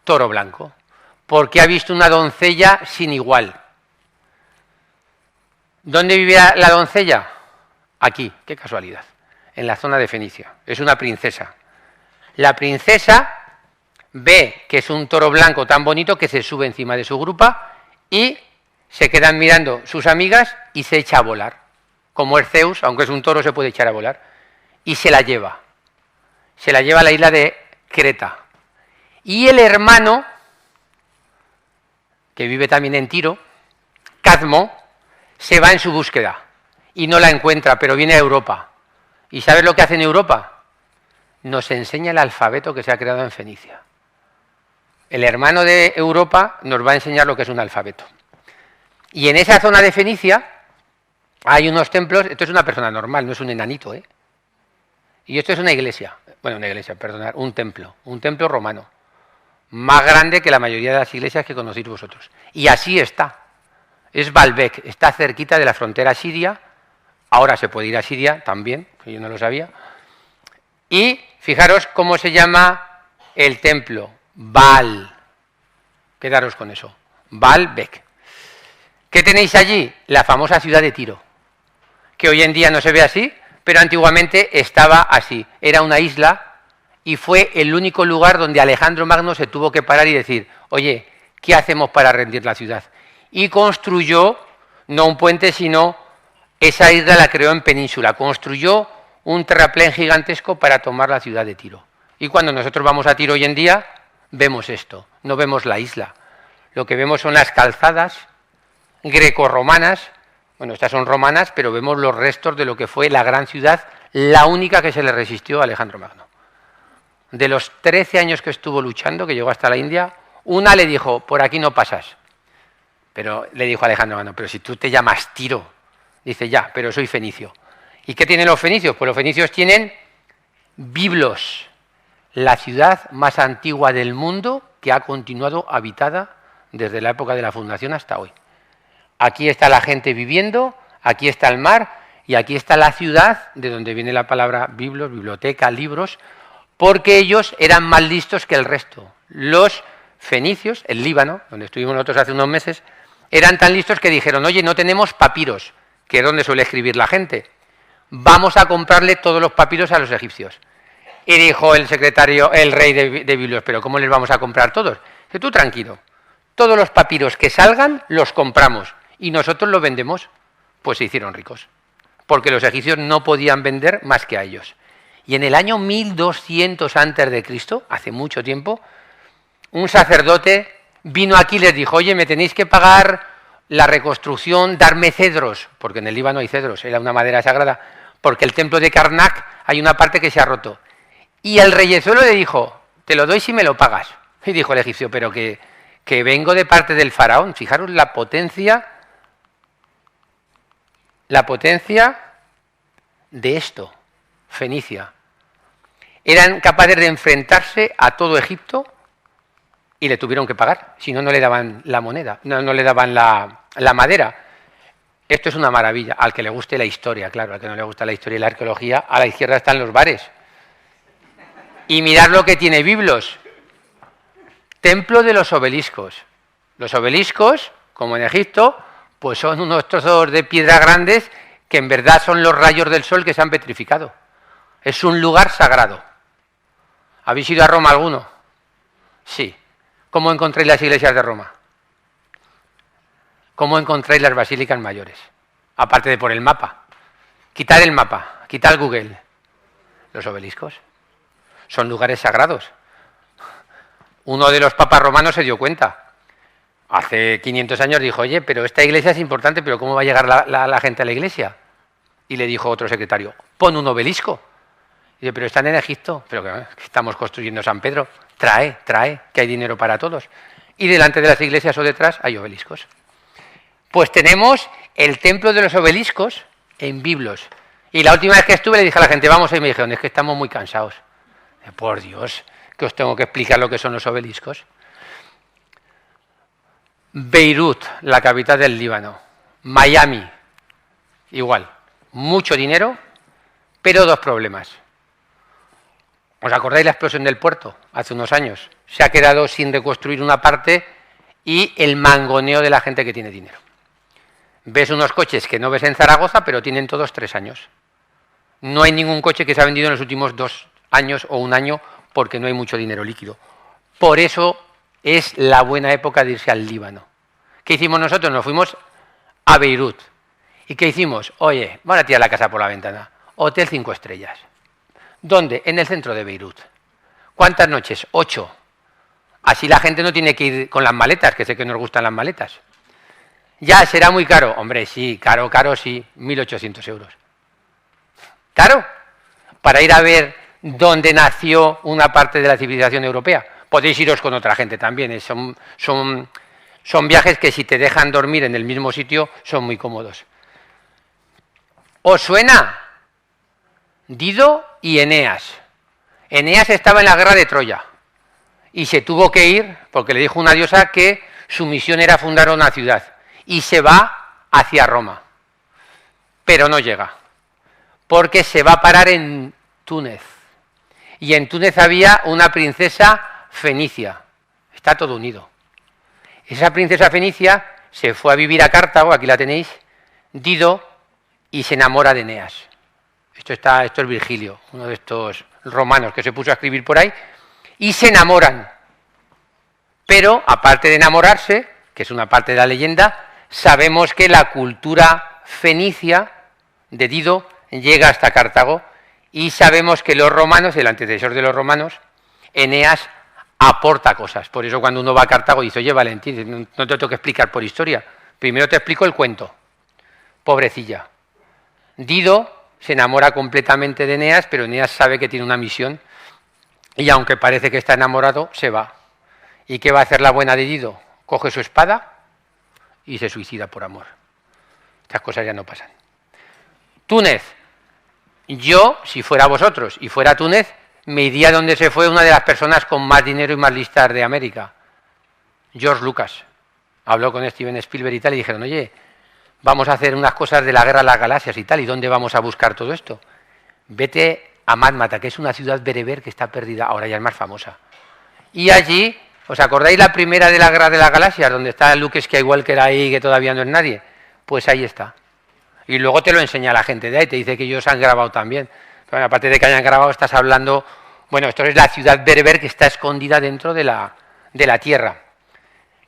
Speaker 2: toro blanco, porque ha visto una doncella sin igual. ¿Dónde vivía la doncella? Aquí, qué casualidad, en la zona de Fenicia. Es una princesa. La princesa ve que es un toro blanco tan bonito que se sube encima de su grupa y se quedan mirando sus amigas y se echa a volar. Como es Zeus, aunque es un toro, se puede echar a volar. Y se la lleva. Se la lleva a la isla de Creta. Y el hermano, que vive también en Tiro, Cadmo, se va en su búsqueda. y no la encuentra, pero viene a Europa. ¿Y sabes lo que hace en Europa? Nos enseña el alfabeto que se ha creado en Fenicia. El hermano de Europa nos va a enseñar lo que es un alfabeto. Y en esa zona de Fenicia hay unos templos. Esto es una persona normal, no es un enanito, ¿eh? Y esto es una iglesia, perdonad, un templo romano, más grande que la mayoría de las iglesias que conocéis vosotros. Y así está. Es Baalbek, está cerquita de la frontera siria. Ahora se puede ir a Siria también, que yo no lo sabía. Y fijaros cómo se llama el templo, Baal. Quedaros con eso, Baalbek. ¿Qué tenéis allí? La famosa ciudad de Tiro, que hoy en día no se ve así, pero antiguamente estaba así. Era una isla y fue el único lugar donde Alejandro Magno se tuvo que parar y decir, oye, ¿qué hacemos para rendir la ciudad? Y construyó, no un puente, sino esa isla la creó en península. Construyó un terraplén gigantesco para tomar la ciudad de Tiro. Y cuando nosotros vamos a Tiro hoy en día, vemos esto, no vemos la isla. Lo que vemos son las calzadas grecorromanas. Bueno, estas son romanas, pero vemos los restos de lo que fue la gran ciudad, la única que se le resistió a Alejandro Magno. De los 13 años que estuvo luchando, que llegó hasta la India, una le dijo, por aquí no pasas. Pero le dijo a Alejandro Magno, pero si tú te llamas Tiro. Dice, ya, pero soy fenicio. ¿Y qué tienen los fenicios? Pues los fenicios tienen Biblos, la ciudad más antigua del mundo que ha continuado habitada desde la época de la fundación hasta hoy. Aquí está la gente viviendo, aquí está el mar y aquí está la ciudad, de donde viene la palabra biblos, biblioteca, libros, porque ellos eran más listos que el resto. Los fenicios, el Líbano, donde estuvimos nosotros hace unos meses, eran tan listos que dijeron, oye, no tenemos papiros, que es donde suele escribir la gente, vamos a comprarle todos los papiros a los egipcios. Y dijo el secretario, el rey de Biblos, pero ¿cómo les vamos a comprar todos? Dice, tú tranquilo, todos los papiros que salgan los compramos y nosotros los vendemos. Pues se hicieron ricos, porque los egipcios no podían vender más que a ellos. Y en el año 1200 a.C., hace mucho tiempo, un sacerdote vino aquí y les dijo, oye, me tenéis que pagar la reconstrucción, darme cedros, porque en el Líbano hay cedros, era una madera sagrada, porque el templo de Karnak hay una parte que se ha roto. Y el reyezuelo le dijo, te lo doy si me lo pagas. Y dijo el egipcio, pero que vengo de parte del faraón. Fijaros la potencia de esto, Fenicia. Eran capaces de enfrentarse a todo Egipto y le tuvieron que pagar, si no, no le daban la moneda, no le daban la madera. Esto es una maravilla, al que le guste la historia, claro, al que no le gusta la historia y la arqueología, a la izquierda están los bares. Y mirad lo que tiene Biblos. Templo de los obeliscos. Los obeliscos, como en Egipto, pues son unos trozos de piedra grandes que en verdad son los rayos del sol que se han petrificado. Es un lugar sagrado. ¿Habéis ido a Roma alguno? Sí. ¿Cómo encontráis las iglesias de Roma? ¿Cómo encontráis las basílicas mayores? Aparte de por el mapa. Quitad el mapa, quitad Google. Los obeliscos. Son lugares sagrados. Uno de los papas romanos se dio cuenta. Hace 500 años dijo, oye, pero esta iglesia es importante, pero ¿cómo va a llegar la gente a la iglesia? Y le dijo otro secretario, pon un obelisco. Y dice, pero están en Egipto, pero que estamos construyendo San Pedro. Trae, que hay dinero para todos. Y delante de las iglesias o detrás hay obeliscos. Pues tenemos el templo de los obeliscos en Biblos. Y la última vez que estuve le dije a la gente, vamos, y me dijeron, es que estamos muy cansados. Por Dios, que os tengo que explicar lo que son los obeliscos. Beirut, la capital del Líbano. Miami, igual. Mucho dinero, pero dos problemas. ¿Os acordáis la explosión del puerto hace unos años? Se ha quedado sin reconstruir una parte y el mangoneo de la gente que tiene dinero. Ves unos coches que no ves en Zaragoza, pero tienen todos 3 años. No hay ningún coche que se ha vendido en los últimos 2 años o 1 año porque no hay mucho dinero líquido. Por eso es la buena época de irse al Líbano. ¿Qué hicimos nosotros? Nos fuimos a Beirut. ¿Y qué hicimos? Oye, van a tirar la casa por la ventana. Hotel 5 estrellas. ¿Dónde? En el centro de Beirut. ¿Cuántas noches? 8. Así la gente no tiene que ir con las maletas, que sé que nos gustan las maletas. Ya, será muy caro. Hombre, sí, caro, sí, 1.800 euros. ¿Caro? Para ir a ver dónde nació una parte de la civilización europea. Podéis iros con otra gente también. Son viajes que si te dejan dormir en el mismo sitio son muy cómodos. ¿Os suena? Dido y Eneas. Eneas estaba en la guerra de Troya y se tuvo que ir porque le dijo una diosa que su misión era fundar una ciudad y se va hacia Roma, pero no llega porque se va a parar en Túnez y en Túnez había una princesa fenicia, está todo unido. Esa princesa fenicia se fue a vivir a Cartago, aquí la tenéis, Dido, y se enamora de Eneas. Esto es Virgilio, uno de estos romanos que se puso a escribir por ahí, y se enamoran. Pero, aparte de enamorarse, que es una parte de la leyenda, sabemos que la cultura fenicia de Dido llega hasta Cartago y sabemos que los romanos, el antecesor de los romanos, Eneas, aporta cosas. Por eso cuando uno va a Cartago dice, oye, Valentín, no te tengo que explicar por historia. Primero te explico el cuento. Pobrecilla. Dido se enamora completamente de Eneas, pero Eneas sabe que tiene una misión y aunque parece que está enamorado, se va. ¿Y qué va a hacer la buena de Dido? Coge su espada y se suicida por amor. Estas cosas ya no pasan. Túnez. Yo, si fuera vosotros y fuera Túnez, me iría donde se fue una de las personas con más dinero y más listas de América. George Lucas. Habló con Steven Spielberg y tal y dijeron, oye, vamos a hacer unas cosas de la guerra de las galaxias y tal, ¿y dónde vamos a buscar todo esto? Vete a Matmata, que es una ciudad bereber que está perdida, ahora ya es más famosa. Y allí, ¿os acordáis la primera de la guerra de las galaxias, donde está Luke Skywalker ahí, que todavía no es nadie? Pues ahí está. Y luego te lo enseña la gente de ahí, te dice que ellos han grabado también. Bueno, aparte de que hayan grabado, estás hablando... Bueno, esto es la ciudad bereber que está escondida dentro de la tierra.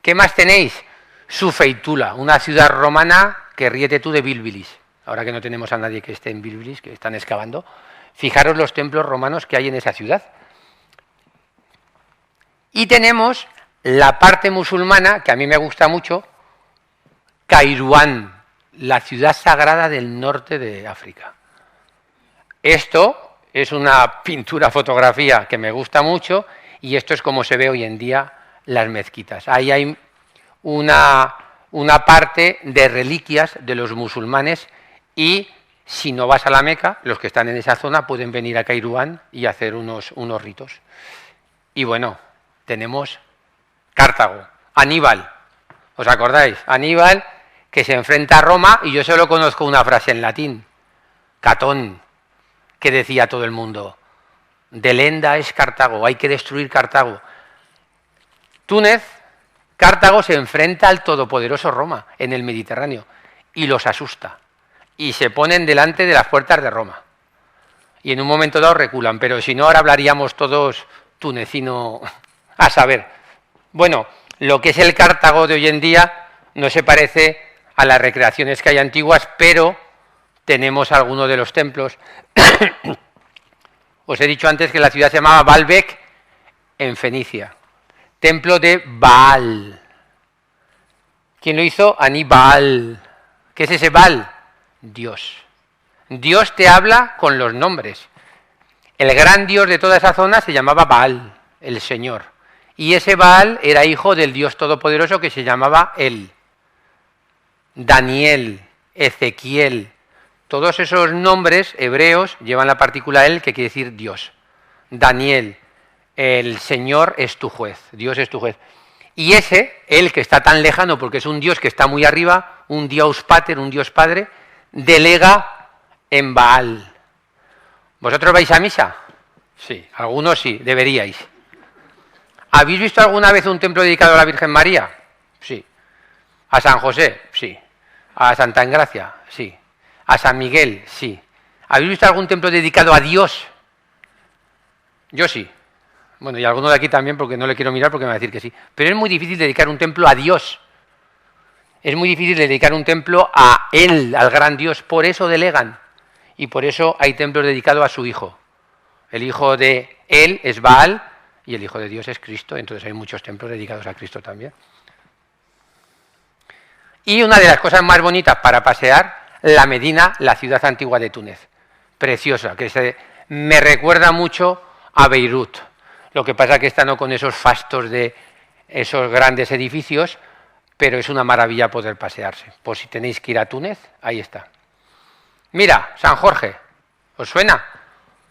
Speaker 2: ¿Qué más tenéis? Sufeitula, una ciudad romana que ríete tú de Bilbilis. Ahora que no tenemos a nadie que esté en Bilbilis, que están excavando. Fijaros los templos romanos que hay en esa ciudad. Y tenemos la parte musulmana, que a mí me gusta mucho, Kairouan, la ciudad sagrada del norte de África. Esto es una pintura, fotografía que me gusta mucho y esto es como se ve hoy en día las mezquitas. Ahí hay una parte de reliquias de los musulmanes y si no vas a la Meca, los que están en esa zona pueden venir a Kairouan y hacer unos ritos. Y bueno, tenemos Cartago, Aníbal, ¿os acordáis? Aníbal que se enfrenta a Roma y yo solo conozco una frase en latín, Catón, que decía todo el mundo, delenda es Cartago, hay que destruir Cartago. Túnez, Cartago se enfrenta al todopoderoso Roma en el Mediterráneo y los asusta y se ponen delante de las puertas de Roma y en un momento dado reculan, pero si no ahora hablaríamos todos tunecino a saber. Bueno, lo que es el Cartago de hoy en día no se parece a las recreaciones que hay antiguas, pero tenemos algunos de los templos. Os he dicho antes que la ciudad se llamaba Baalbek en Fenicia. Templo de Baal. ¿Quién lo hizo? Aníbal. ¿Qué es ese Baal? Dios. Dios te habla con los nombres. El gran dios de toda esa zona se llamaba Baal, el Señor. Y ese Baal era hijo del Dios Todopoderoso que se llamaba El. Daniel, Ezequiel, todos esos nombres hebreos llevan la partícula El, que quiere decir Dios. Daniel, el Señor es tu juez, Dios es tu juez. Y ese, El, que está tan lejano porque es un Dios que está muy arriba, un Dios Pater, un Dios Padre, delega en Baal. ¿Vosotros vais a misa? Sí, algunos sí, deberíais. ¿Habéis visto alguna vez un templo dedicado a la Virgen María? Sí. ¿A San José? Sí. ¿A Santa Engracia? Sí. ¿A San Miguel? Sí. ¿Habéis visto algún templo dedicado a Dios? Yo sí. Bueno, y alguno de aquí también, porque no le quiero mirar porque me va a decir que sí. Pero es muy difícil dedicar un templo a Dios. Es muy difícil dedicar un templo a Él, al gran Dios. Por eso delegan. Y por eso hay templos dedicados a su Hijo. El Hijo de Él es Baal y el Hijo de Dios es Cristo. Entonces hay muchos templos dedicados a Cristo también. Y una de las cosas más bonitas para pasear, la Medina, la ciudad antigua de Túnez. Preciosa, que me recuerda mucho a Beirut. Lo que pasa es que está no con esos fastos de esos grandes edificios, pero es una maravilla poder pasearse. Por si tenéis que ir a Túnez, ahí está. Mira, San Jorge, ¿os suena?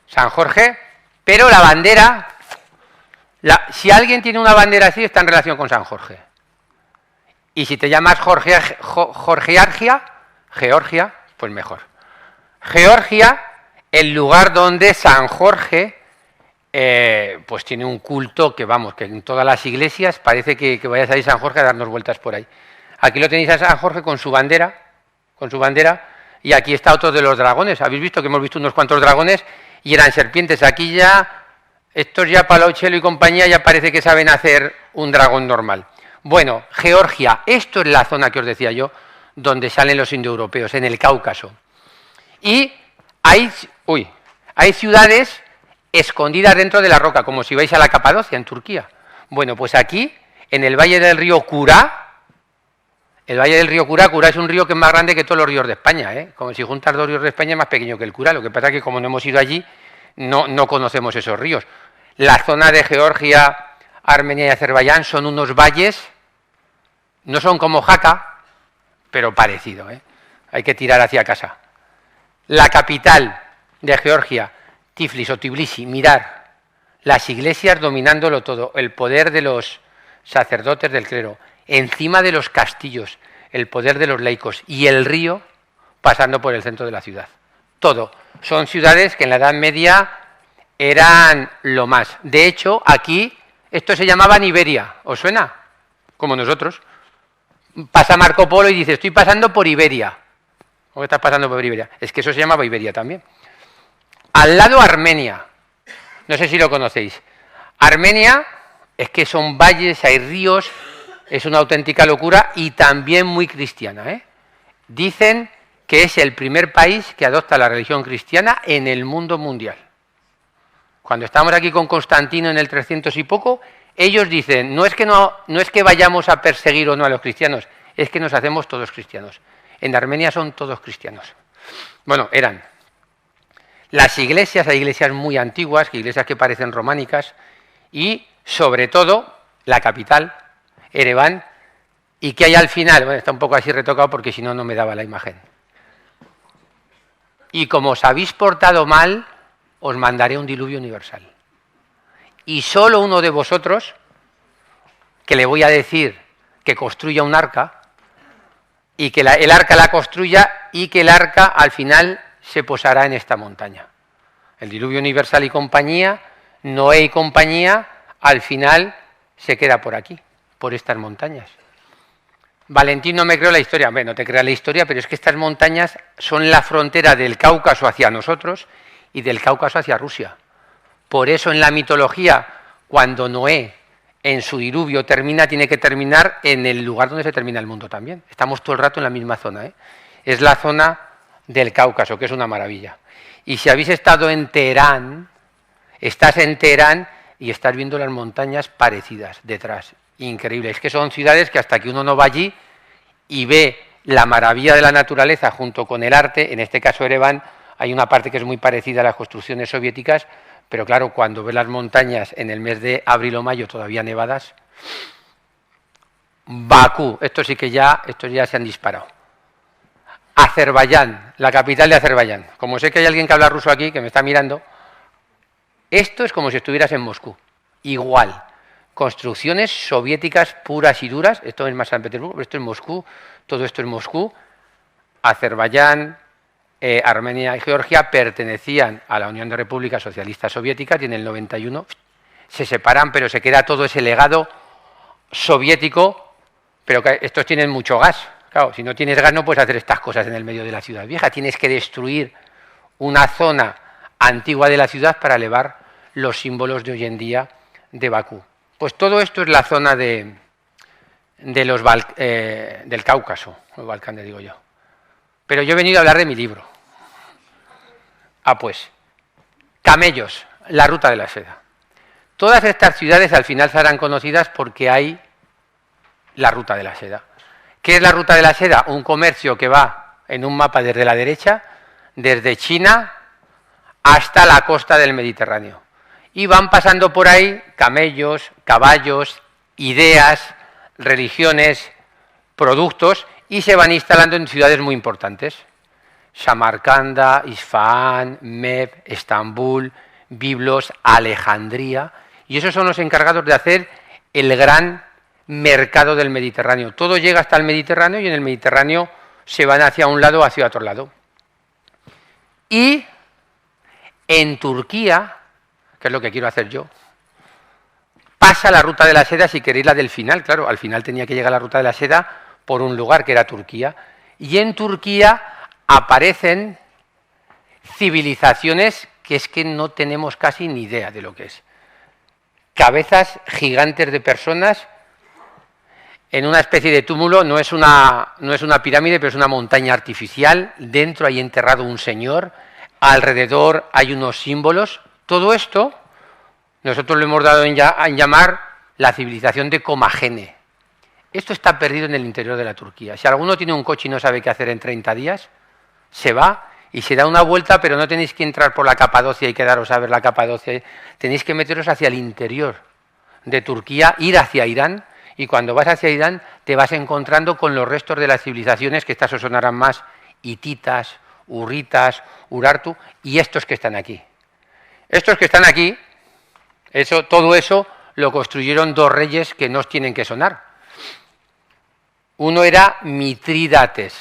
Speaker 2: San Jorge, pero la bandera, si alguien tiene una bandera así, está en relación con San Jorge. Y si te llamas Georgia, pues mejor. Georgia, el lugar donde San Jorge pues tiene un culto que, vamos, que en todas las iglesias parece que vayas a ir San Jorge a darnos vueltas por ahí. Aquí lo tenéis a San Jorge con su bandera, y aquí está otro de los dragones. Habéis visto que hemos visto unos cuantos dragones y eran serpientes. Aquí ya, estos ya Palouchelo y compañía ya parece que saben hacer un dragón normal. Bueno, Georgia, esto es la zona que os decía yo, donde salen los indoeuropeos, en el Cáucaso. Y hay ciudades escondidas dentro de la roca, como si vais a la Capadocia, en Turquía. Bueno, pues aquí, en el valle del río Kura, Kura es un río que es más grande que todos los ríos de España, ¿eh? Como si juntas dos ríos de España es más pequeño que el Kura. Lo que pasa es que como no hemos ido allí, no conocemos esos ríos. La zona de Georgia, Armenia y Azerbaiyán son unos valles, no son como Jaca, pero parecido, ¿eh? Hay que tirar hacia casa. La capital de Georgia, Tiflis o Tbilisi, mirar las iglesias dominándolo todo, el poder de los sacerdotes del clero, encima de los castillos, el poder de los laicos y el río pasando por el centro de la ciudad. Todo. Son ciudades que en la Edad Media eran lo más. De hecho, aquí esto se llamaba Iberia. ¿Os suena? Como nosotros. Pasa Marco Polo y dice, estoy pasando por Iberia. ¿Cómo estás pasando por Iberia? Es que eso se llamaba Iberia también. Al lado Armenia. No sé si lo conocéis. Armenia es que son valles, hay ríos, es una auténtica locura y también muy cristiana, ¿eh? Dicen que es el primer país que adopta la religión cristiana en el mundo mundial. Cuando estamos aquí con Constantino en el 300 y poco, ellos dicen, no es que vayamos a perseguir o no a los cristianos, es que nos hacemos todos cristianos. En Armenia son todos cristianos. Bueno, eran. Las iglesias, hay iglesias muy antiguas, iglesias que parecen románicas, y sobre todo la capital, Ereván, y que hay al final, bueno, está un poco así retocado porque si no, no me daba la imagen. Y como os habéis portado mal, os mandaré un diluvio universal. Y solo uno de vosotros, que le voy a decir que construya un arca, y que el arca la construya, y que el arca al final se posará en esta montaña. El diluvio universal y compañía, Noé y compañía, al final se queda por aquí, por estas montañas. Valentín no me creó la historia. Bueno, no te creas la historia, pero es que estas montañas son la frontera del Cáucaso hacia nosotros y del Cáucaso hacia Rusia. Por eso en la mitología, cuando Noé en su diluvio tiene que terminar en el lugar donde se termina el mundo también. Estamos todo el rato en la misma zona, ¿eh? Es la zona del Cáucaso, que es una maravilla. Y si habéis estado en Teherán, estás en Teherán y estás viendo las montañas parecidas detrás. Increíble. Es que son ciudades que hasta que uno no va allí y ve la maravilla de la naturaleza junto con el arte, en este caso Ereván, hay una parte que es muy parecida a las construcciones soviéticas, pero claro, cuando ves las montañas en el mes de abril o mayo todavía nevadas. Bakú, estos ya se han disparado. Azerbaiyán, la capital de Azerbaiyán. Como sé que hay alguien que habla ruso aquí, que me está mirando, esto es como si estuvieras en Moscú. Igual. Construcciones soviéticas puras y duras. Esto es más San Petersburgo, pero esto es Moscú. Todo esto es Moscú. Azerbaiyán, Armenia y Georgia pertenecían a la Unión de Repúblicas Socialistas Soviéticas y en el 91 se separan, pero se queda todo ese legado soviético, pero que estos tienen mucho gas. Claro, si no tienes gas no puedes hacer estas cosas en el medio de la ciudad vieja. Tienes que destruir una zona antigua de la ciudad para elevar los símbolos de hoy en día de Bakú. Pues todo esto es la zona del Cáucaso, los Balcanes digo yo. Pero yo he venido a hablar de mi libro. Pues, camellos, la ruta de la seda. Todas estas ciudades al final serán conocidas porque hay la ruta de la seda. ¿Qué es la ruta de la seda? Un comercio que va en un mapa desde la derecha, desde China hasta la costa del Mediterráneo. Y van pasando por ahí camellos, caballos, ideas, religiones, productos, y se van instalando en ciudades muy importantes. Samarcanda, Isfahán, Meb, Estambul, Biblos, Alejandría, y esos son los encargados de hacer el gran mercado del Mediterráneo. Todo llega hasta el Mediterráneo y en el Mediterráneo se van hacia un lado o hacia otro lado. Y en Turquía, que es lo que quiero hacer yo, pasa la ruta de la seda, si queréis la del final, claro, al final tenía que llegar la ruta de la seda por un lugar que era Turquía, y en Turquía aparecen civilizaciones que es que no tenemos casi ni idea de lo que es. Cabezas gigantes de personas en una especie de túmulo, no es una pirámide, pero es una montaña artificial, dentro hay enterrado un señor, alrededor hay unos símbolos. Todo esto nosotros lo hemos dado en llamar la civilización de Comagene. Esto está perdido en el interior de la Turquía. Si alguno tiene un coche y no sabe qué hacer en 30 días, se va y se da una vuelta, pero no tenéis que entrar por la Capadocia y quedaros a ver la Capadocia. Tenéis que meteros hacia el interior de Turquía, ir hacia Irán, y cuando vas hacia Irán te vas encontrando con los restos de las civilizaciones, que estas os sonarán más, hititas, hurritas, Urartu, y estos que están aquí. Estos que están aquí, todo eso lo construyeron dos reyes que no os tienen que sonar. Uno era Mitrídates.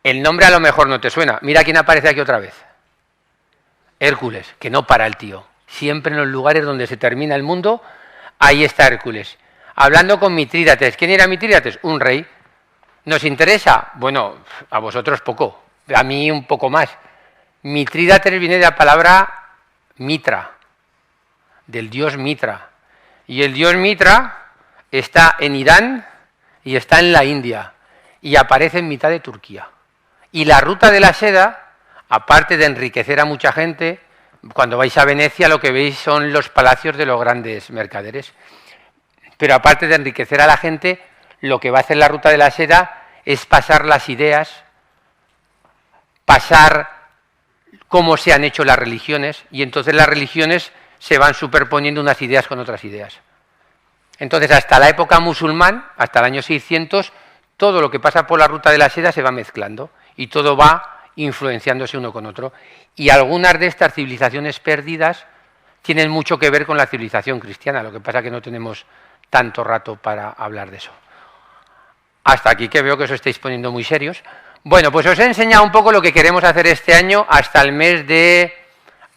Speaker 2: El nombre a lo mejor no te suena. Mira quién aparece aquí otra vez. Hércules, que no para el tío. Siempre en los lugares donde se termina el mundo, ahí está Hércules. Hablando con Mitrídates. ¿Quién era Mitrídates? Un rey. ¿Nos interesa? Bueno, a vosotros poco. A mí un poco más. Mitrídates viene de la palabra Mitra, del dios Mitra. Y el dios Mitra está en Irán y está en la India. Y aparece en mitad de Turquía. Y la ruta de la seda, aparte de enriquecer a mucha gente, cuando vais a Venecia lo que veis son los palacios de los grandes mercaderes. Pero aparte de enriquecer a la gente, lo que va a hacer la ruta de la seda es pasar las ideas, pasar cómo se han hecho las religiones, y entonces las religiones se van superponiendo unas ideas con otras ideas. Entonces, hasta la época musulmán, hasta el año 600, todo lo que pasa por la ruta de la seda se va mezclando y todo va influenciándose uno con otro. Y algunas de estas civilizaciones perdidas tienen mucho que ver con la civilización cristiana, lo que pasa es que no tenemos tanto rato para hablar de eso. Hasta aquí, que veo que os estáis poniendo muy serios. Bueno, pues os he enseñado un poco lo que queremos hacer este año hasta el mes de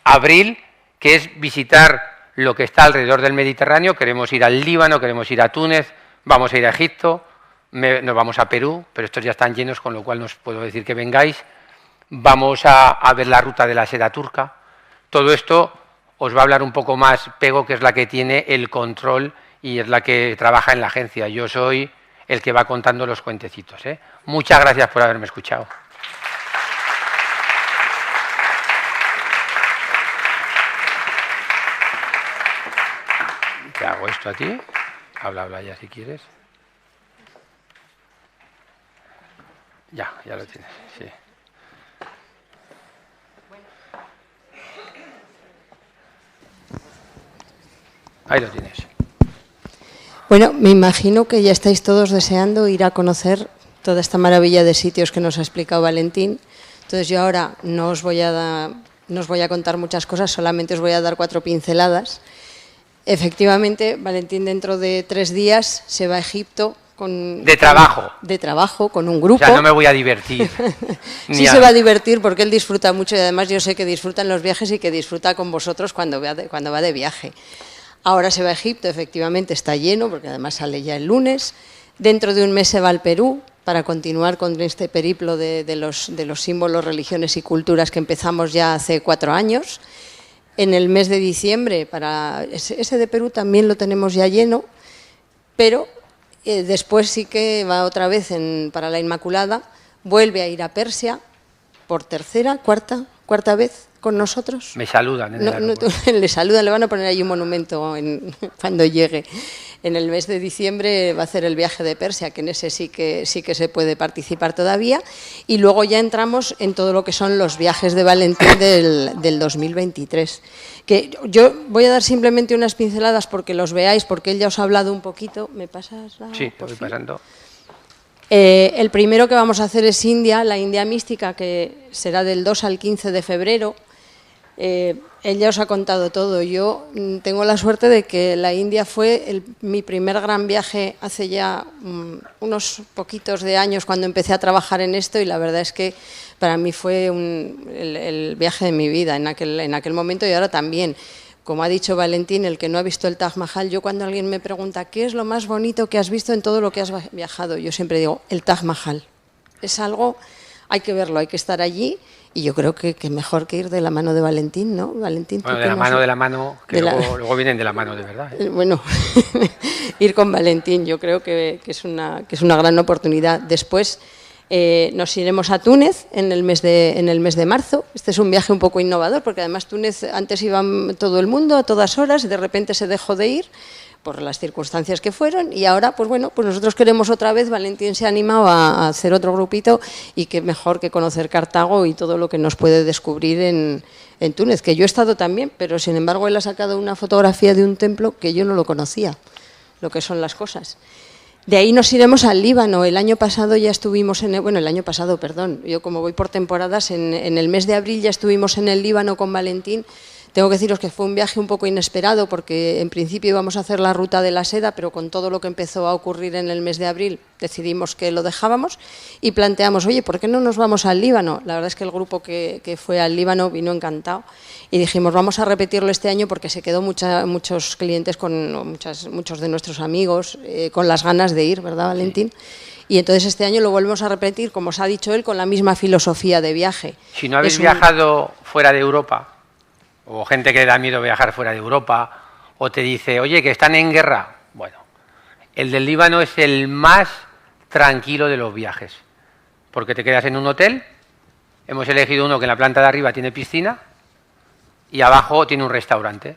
Speaker 2: abril, que es visitar lo que está alrededor del Mediterráneo. Queremos ir al Líbano, queremos ir a Túnez, vamos a ir a Egipto, nos vamos a Perú, pero estos ya están llenos, con lo cual no os puedo decir que vengáis. Vamos a ver la ruta de la seda turca. Todo esto os va a hablar un poco más Pego, que es la que tiene el control y es la que trabaja en la agencia. Yo soy el que va contando los cuentecitos, ¿eh? Muchas gracias por haberme escuchado. Te hago esto a ti. Habla ya si quieres. Ya lo tienes, sí. Ahí lo tienes.
Speaker 1: Bueno, me imagino que ya estáis todos deseando ir a conocer toda esta maravilla de sitios que nos ha explicado Valentín. Entonces yo ahora no os voy a contar muchas cosas, solamente os voy a dar 4 pinceladas. Efectivamente, Valentín dentro de 3 días se va a Egipto.
Speaker 2: De trabajo,
Speaker 1: con un grupo.
Speaker 2: O sea, no me voy a divertir.
Speaker 1: Sí se va a divertir porque él disfruta mucho y además yo sé que disfruta en los viajes y que disfruta con vosotros cuando va de viaje. Ahora se va a Egipto, efectivamente está lleno porque además sale ya el lunes. Dentro de un mes se va al Perú para continuar con este periplo de los símbolos, religiones y culturas que empezamos ya hace 4 años. En el mes de diciembre, para ese de Perú también lo tenemos ya lleno, pero después sí que va otra vez para la Inmaculada, vuelve a ir a Persia por cuarta vez con nosotros.
Speaker 2: Me saludan.
Speaker 1: Le saludan, le van a poner ahí un monumento cuando llegue. En el mes de diciembre va a hacer el viaje de Persia, que en ese sí que se puede participar todavía. Y luego ya entramos en todo lo que son los viajes de Valentín del 2023. Que yo voy a dar simplemente unas pinceladas porque los veáis, porque él ya os ha hablado un poquito. ¿Me pasas?
Speaker 2: Sí, te voy pasando.
Speaker 1: El primero que vamos a hacer es India, la India mística, que será del 2 al 15 de febrero. Él ya os ha contado todo. Yo tengo la suerte de que la India fue mi primer gran viaje hace ya unos poquitos de años cuando empecé a trabajar en esto, y la verdad es que para mí fue el viaje de mi vida en aquel momento, y ahora también. Como ha dicho Valentín, el que no ha visto el Taj Mahal, yo cuando alguien me pregunta ¿qué es lo más bonito que has visto en todo lo que has viajado? Yo siempre digo, el Taj Mahal. Es algo, hay que verlo, hay que estar allí, y yo creo que mejor que ir de la mano de Valentín, ¿no? Valentín,
Speaker 2: bueno, de la mano, que luego vienen de la mano de verdad.
Speaker 1: Bueno, ir con Valentín, yo creo que es una gran oportunidad. Después nos iremos a Túnez en el mes de marzo. Este es un viaje un poco innovador, porque además Túnez antes iba todo el mundo a todas horas, y de repente se dejó de ir por las circunstancias que fueron, y ahora pues bueno, pues nosotros queremos otra vez. Valentín se ha animado a hacer otro grupito, y qué mejor que conocer Cartago y todo lo que nos puede descubrir en Túnez, que yo he estado también, pero sin embargo él ha sacado una fotografía de un templo que yo no lo conocía, lo que son las cosas. De ahí nos iremos al Líbano. El año pasado ya estuvimos yo como voy por temporadas, en el mes de abril ya estuvimos en el Líbano con Valentín. Tengo que deciros que fue un viaje un poco inesperado, porque en principio íbamos a hacer la ruta de la seda, pero con todo lo que empezó a ocurrir en el mes de abril decidimos que lo dejábamos y planteamos, oye, ¿por qué no nos vamos al Líbano? La verdad es que el grupo que fue al Líbano vino encantado, y dijimos, vamos a repetirlo este año, porque se quedó muchos clientes, muchos de nuestros amigos, con las ganas de ir, ¿verdad, Valentín? Sí. Y entonces este año lo volvemos a repetir, como os ha dicho él, con la misma filosofía de viaje.
Speaker 2: Si no habéis viajado fuera de Europa, o gente que le da miedo viajar fuera de Europa, o te dice, oye, que están en guerra. Bueno, el del Líbano es el más tranquilo de los viajes, porque te quedas en un hotel. Hemos elegido uno que en la planta de arriba tiene piscina y abajo tiene un restaurante.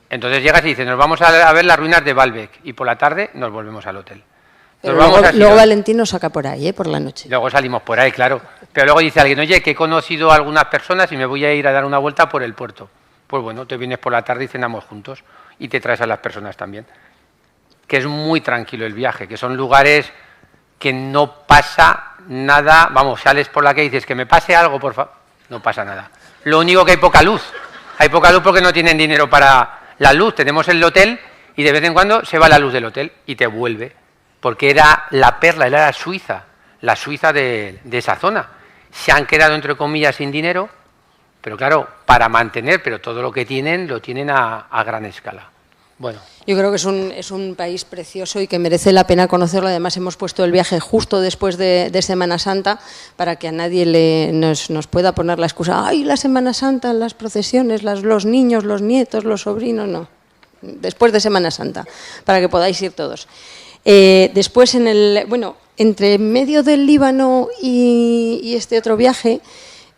Speaker 2: Entonces llegas y dices, nos vamos a ver las ruinas de Baalbek, y por la tarde nos volvemos al hotel.
Speaker 1: Pero luego Valentín nos saca por ahí, por la noche.
Speaker 2: Luego salimos por ahí, claro. Pero luego dice alguien, oye, que he conocido a algunas personas y me voy a ir a dar una vuelta por el puerto. Pues bueno, te vienes por la tarde y cenamos juntos, y te traes a las personas también. Que es muy tranquilo el viaje, que son lugares que no pasa nada. Vamos, sales por la calle y dices, que me pase algo, por favor. No pasa nada. Lo único que hay poca luz. Hay poca luz porque no tienen dinero para la luz. Tenemos el hotel y de vez en cuando se va la luz del hotel y te vuelve. Porque era la perla, era la Suiza de esa zona. Se han quedado, entre comillas, sin dinero, pero claro, para mantener, pero todo lo que tienen, lo tienen a gran escala. Bueno.
Speaker 1: Yo creo que es un país precioso y que merece la pena conocerlo. Además, hemos puesto el viaje justo después de Semana Santa, para que a nadie nos pueda poner la excusa, ¡ay, la Semana Santa, las procesiones, los niños, los nietos, los sobrinos! No, después de Semana Santa, para que podáis ir todos. Después, entre medio del Líbano y este otro viaje,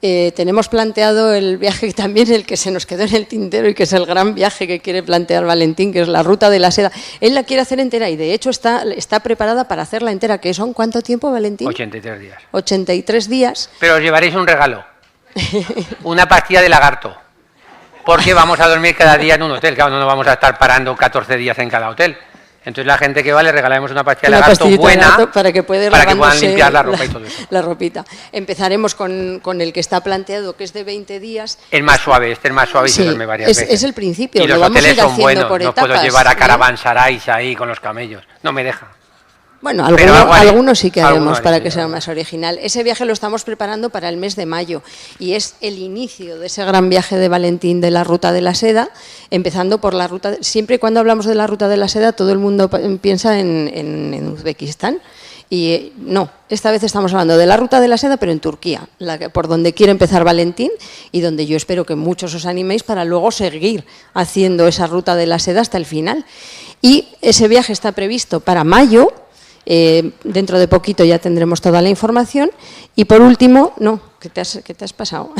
Speaker 1: tenemos planteado el viaje también, el que se nos quedó en el tintero y que es el gran viaje que quiere plantear Valentín, que es la Ruta de la Seda. Él la quiere hacer entera, y de hecho está preparada para hacerla entera. ¿Que son cuánto tiempo, Valentín?
Speaker 2: 83 días.
Speaker 1: 83 días.
Speaker 2: Pero os llevaréis un regalo, una pastilla de lagarto, porque vamos a dormir cada día en un hotel. Claro, no vamos a estar parando 14 días en cada hotel. Entonces la gente que va le regalaremos una pastilla de lagarto buena,
Speaker 1: para que puedan
Speaker 2: limpiar la ropa y todo eso.
Speaker 1: La ropita. Empezaremos con el que está planteado, que es de 20 días.
Speaker 2: Es más suave, y se duerme varias veces.
Speaker 1: Es el principio.
Speaker 2: Y los hoteles son buenos, no puedo llevar a caravansarais ahí con los camellos. No me deja.
Speaker 1: Bueno, algunos sí que haremos para que sea más original. Ese viaje lo estamos preparando para el mes de mayo, y es el inicio de ese gran viaje de Valentín de la Ruta de la Seda, empezando por la ruta. Siempre y cuando hablamos de la Ruta de la Seda, todo el mundo piensa en Uzbekistán. Y no, esta vez estamos hablando de la Ruta de la Seda, pero en Turquía, por donde quiere empezar Valentín, y donde yo espero que muchos os animéis para luego seguir haciendo esa Ruta de la Seda hasta el final. Y ese viaje está previsto para mayo. Dentro de poquito ya tendremos toda la información. Y por último, ¿Qué te has pasado?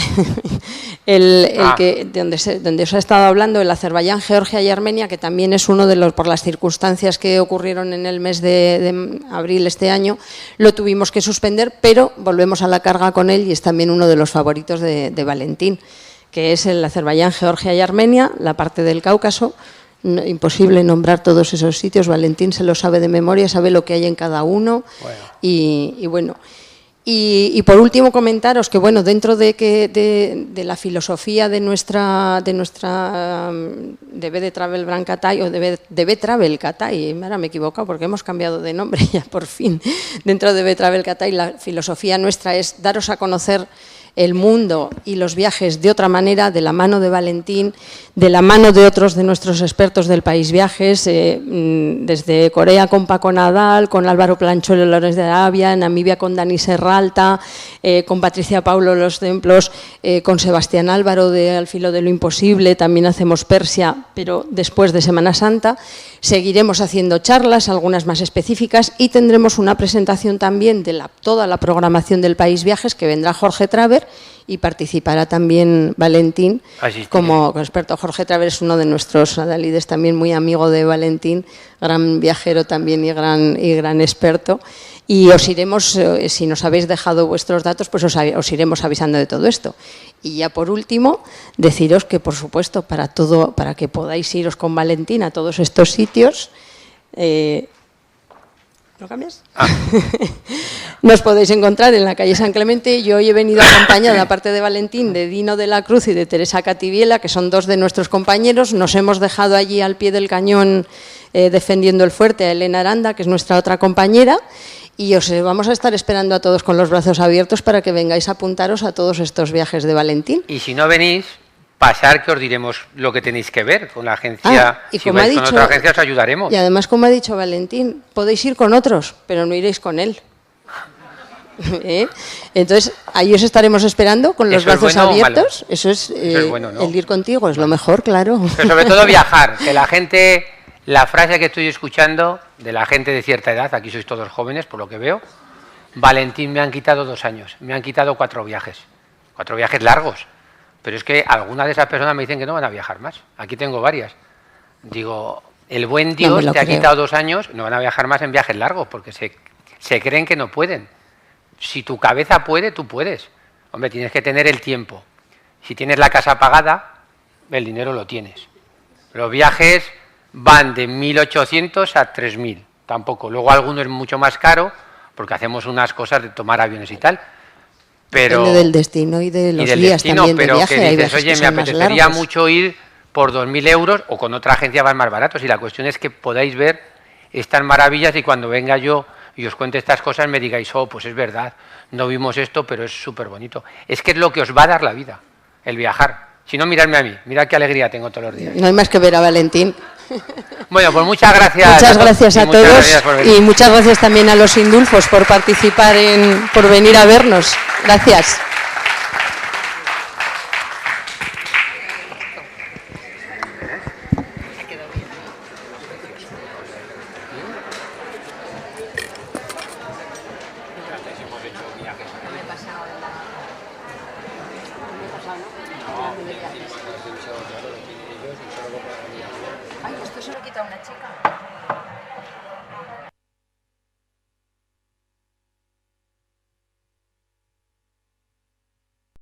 Speaker 1: Donde os he estado hablando, el Azerbaiyán, Georgia y Armenia, que también es uno de los, por las circunstancias que ocurrieron en el mes de abril este año, lo tuvimos que suspender, pero volvemos a la carga con él y es también uno de los favoritos de Valentín, que es el Azerbaiyán, Georgia y Armenia, la parte del Cáucaso. Imposible nombrar todos esos sitios, Valentín se lo sabe de memoria, sabe lo que hay en cada uno. Bueno. Y bueno, y por último comentaros que bueno, dentro de la filosofía de nuestra de BD Travel Brand Catay o de BD Travel Catay, ahora me he equivocado porque hemos cambiado de nombre ya por fin, dentro de BD Travel Catay la filosofía nuestra es daros a conocer el mundo y los viajes de otra manera, de la mano de Valentín, de la mano de otros de nuestros expertos del País Viajes, desde Corea con Paco Nadal, con Álvaro Plancholo Lorenz de Arabia, Namibia con Dani Serralta, con Patricia Paulo Los Templos, con Sebastián Álvaro de Al filo de lo imposible, también hacemos Persia, pero después de Semana Santa. Seguiremos haciendo charlas, algunas más específicas, y tendremos una presentación también de toda la programación del País Viajes, que vendrá Jorge Traver y participará también Valentín como experto. Jorge Traver es uno de nuestros adalides, también muy amigo de Valentín, gran viajero también y gran experto. Y os iremos, si nos habéis dejado vuestros datos, pues os iremos avisando de todo esto. Y ya por último, deciros que, por supuesto, para que podáis iros con Valentín a todos estos sitios, ¿lo cambias? Nos podéis encontrar en la calle San Clemente. Yo hoy he venido acompañada, aparte de Valentín, de Dino de la Cruz y de Teresa Cativiela, que son dos de nuestros compañeros. Nos hemos dejado allí al pie del cañón defendiendo el fuerte a Elena Aranda, que es nuestra otra compañera. Y os vamos a estar esperando a todos con los brazos abiertos para que vengáis a apuntaros a todos estos viajes de Valentín.
Speaker 2: Y si no venís, pasar que os diremos lo que tenéis que ver con la agencia.
Speaker 1: Y
Speaker 2: si vais con otra agencia os ayudaremos.
Speaker 1: Y además, como ha dicho Valentín, podéis ir con otros, pero no iréis con él. Entonces, ahí os estaremos esperando con los brazos abiertos. Eso es bueno, ¿no? El ir contigo es lo mejor, claro.
Speaker 2: Pero sobre todo viajar, que la gente... La frase que estoy escuchando de la gente de cierta edad, aquí sois todos jóvenes, por lo que veo, Valentín, me han quitado 2 años, me han quitado 4 viajes largos, pero es que algunas de esas personas me dicen que no van a viajar más. Aquí tengo varias. Digo, el buen Dios te ha quitado 2 años, no van a viajar más en viajes largos, porque se creen que no pueden. Si tu cabeza puede, tú puedes. Hombre, tienes que tener el tiempo. Si tienes la casa pagada, el dinero lo tienes. Los viajes... van de 1.800 a 3.000, tampoco. Luego alguno es mucho más caro, porque hacemos unas cosas de tomar aviones y tal. Pero,
Speaker 1: depende del destino y de los días también de viaje.
Speaker 2: Que dices, oye, me apetecería mucho ir por 2.000 euros o con otra agencia van más baratos. Y la cuestión es que podáis ver estas maravillas y cuando venga yo y os cuente estas cosas me digáis, oh, pues es verdad, no vimos esto, pero es súper bonito. Es que es lo que os va a dar la vida, el viajar. Si no, miradme a mí, mirad qué alegría tengo todos los días.
Speaker 1: No hay más que ver a Valentín.
Speaker 2: Bueno, pues muchas gracias.
Speaker 1: Muchas gracias a todos y muchas gracias también a los Indulfos por participar, por venir a vernos. Gracias. Ay, esto se lo quita una chica.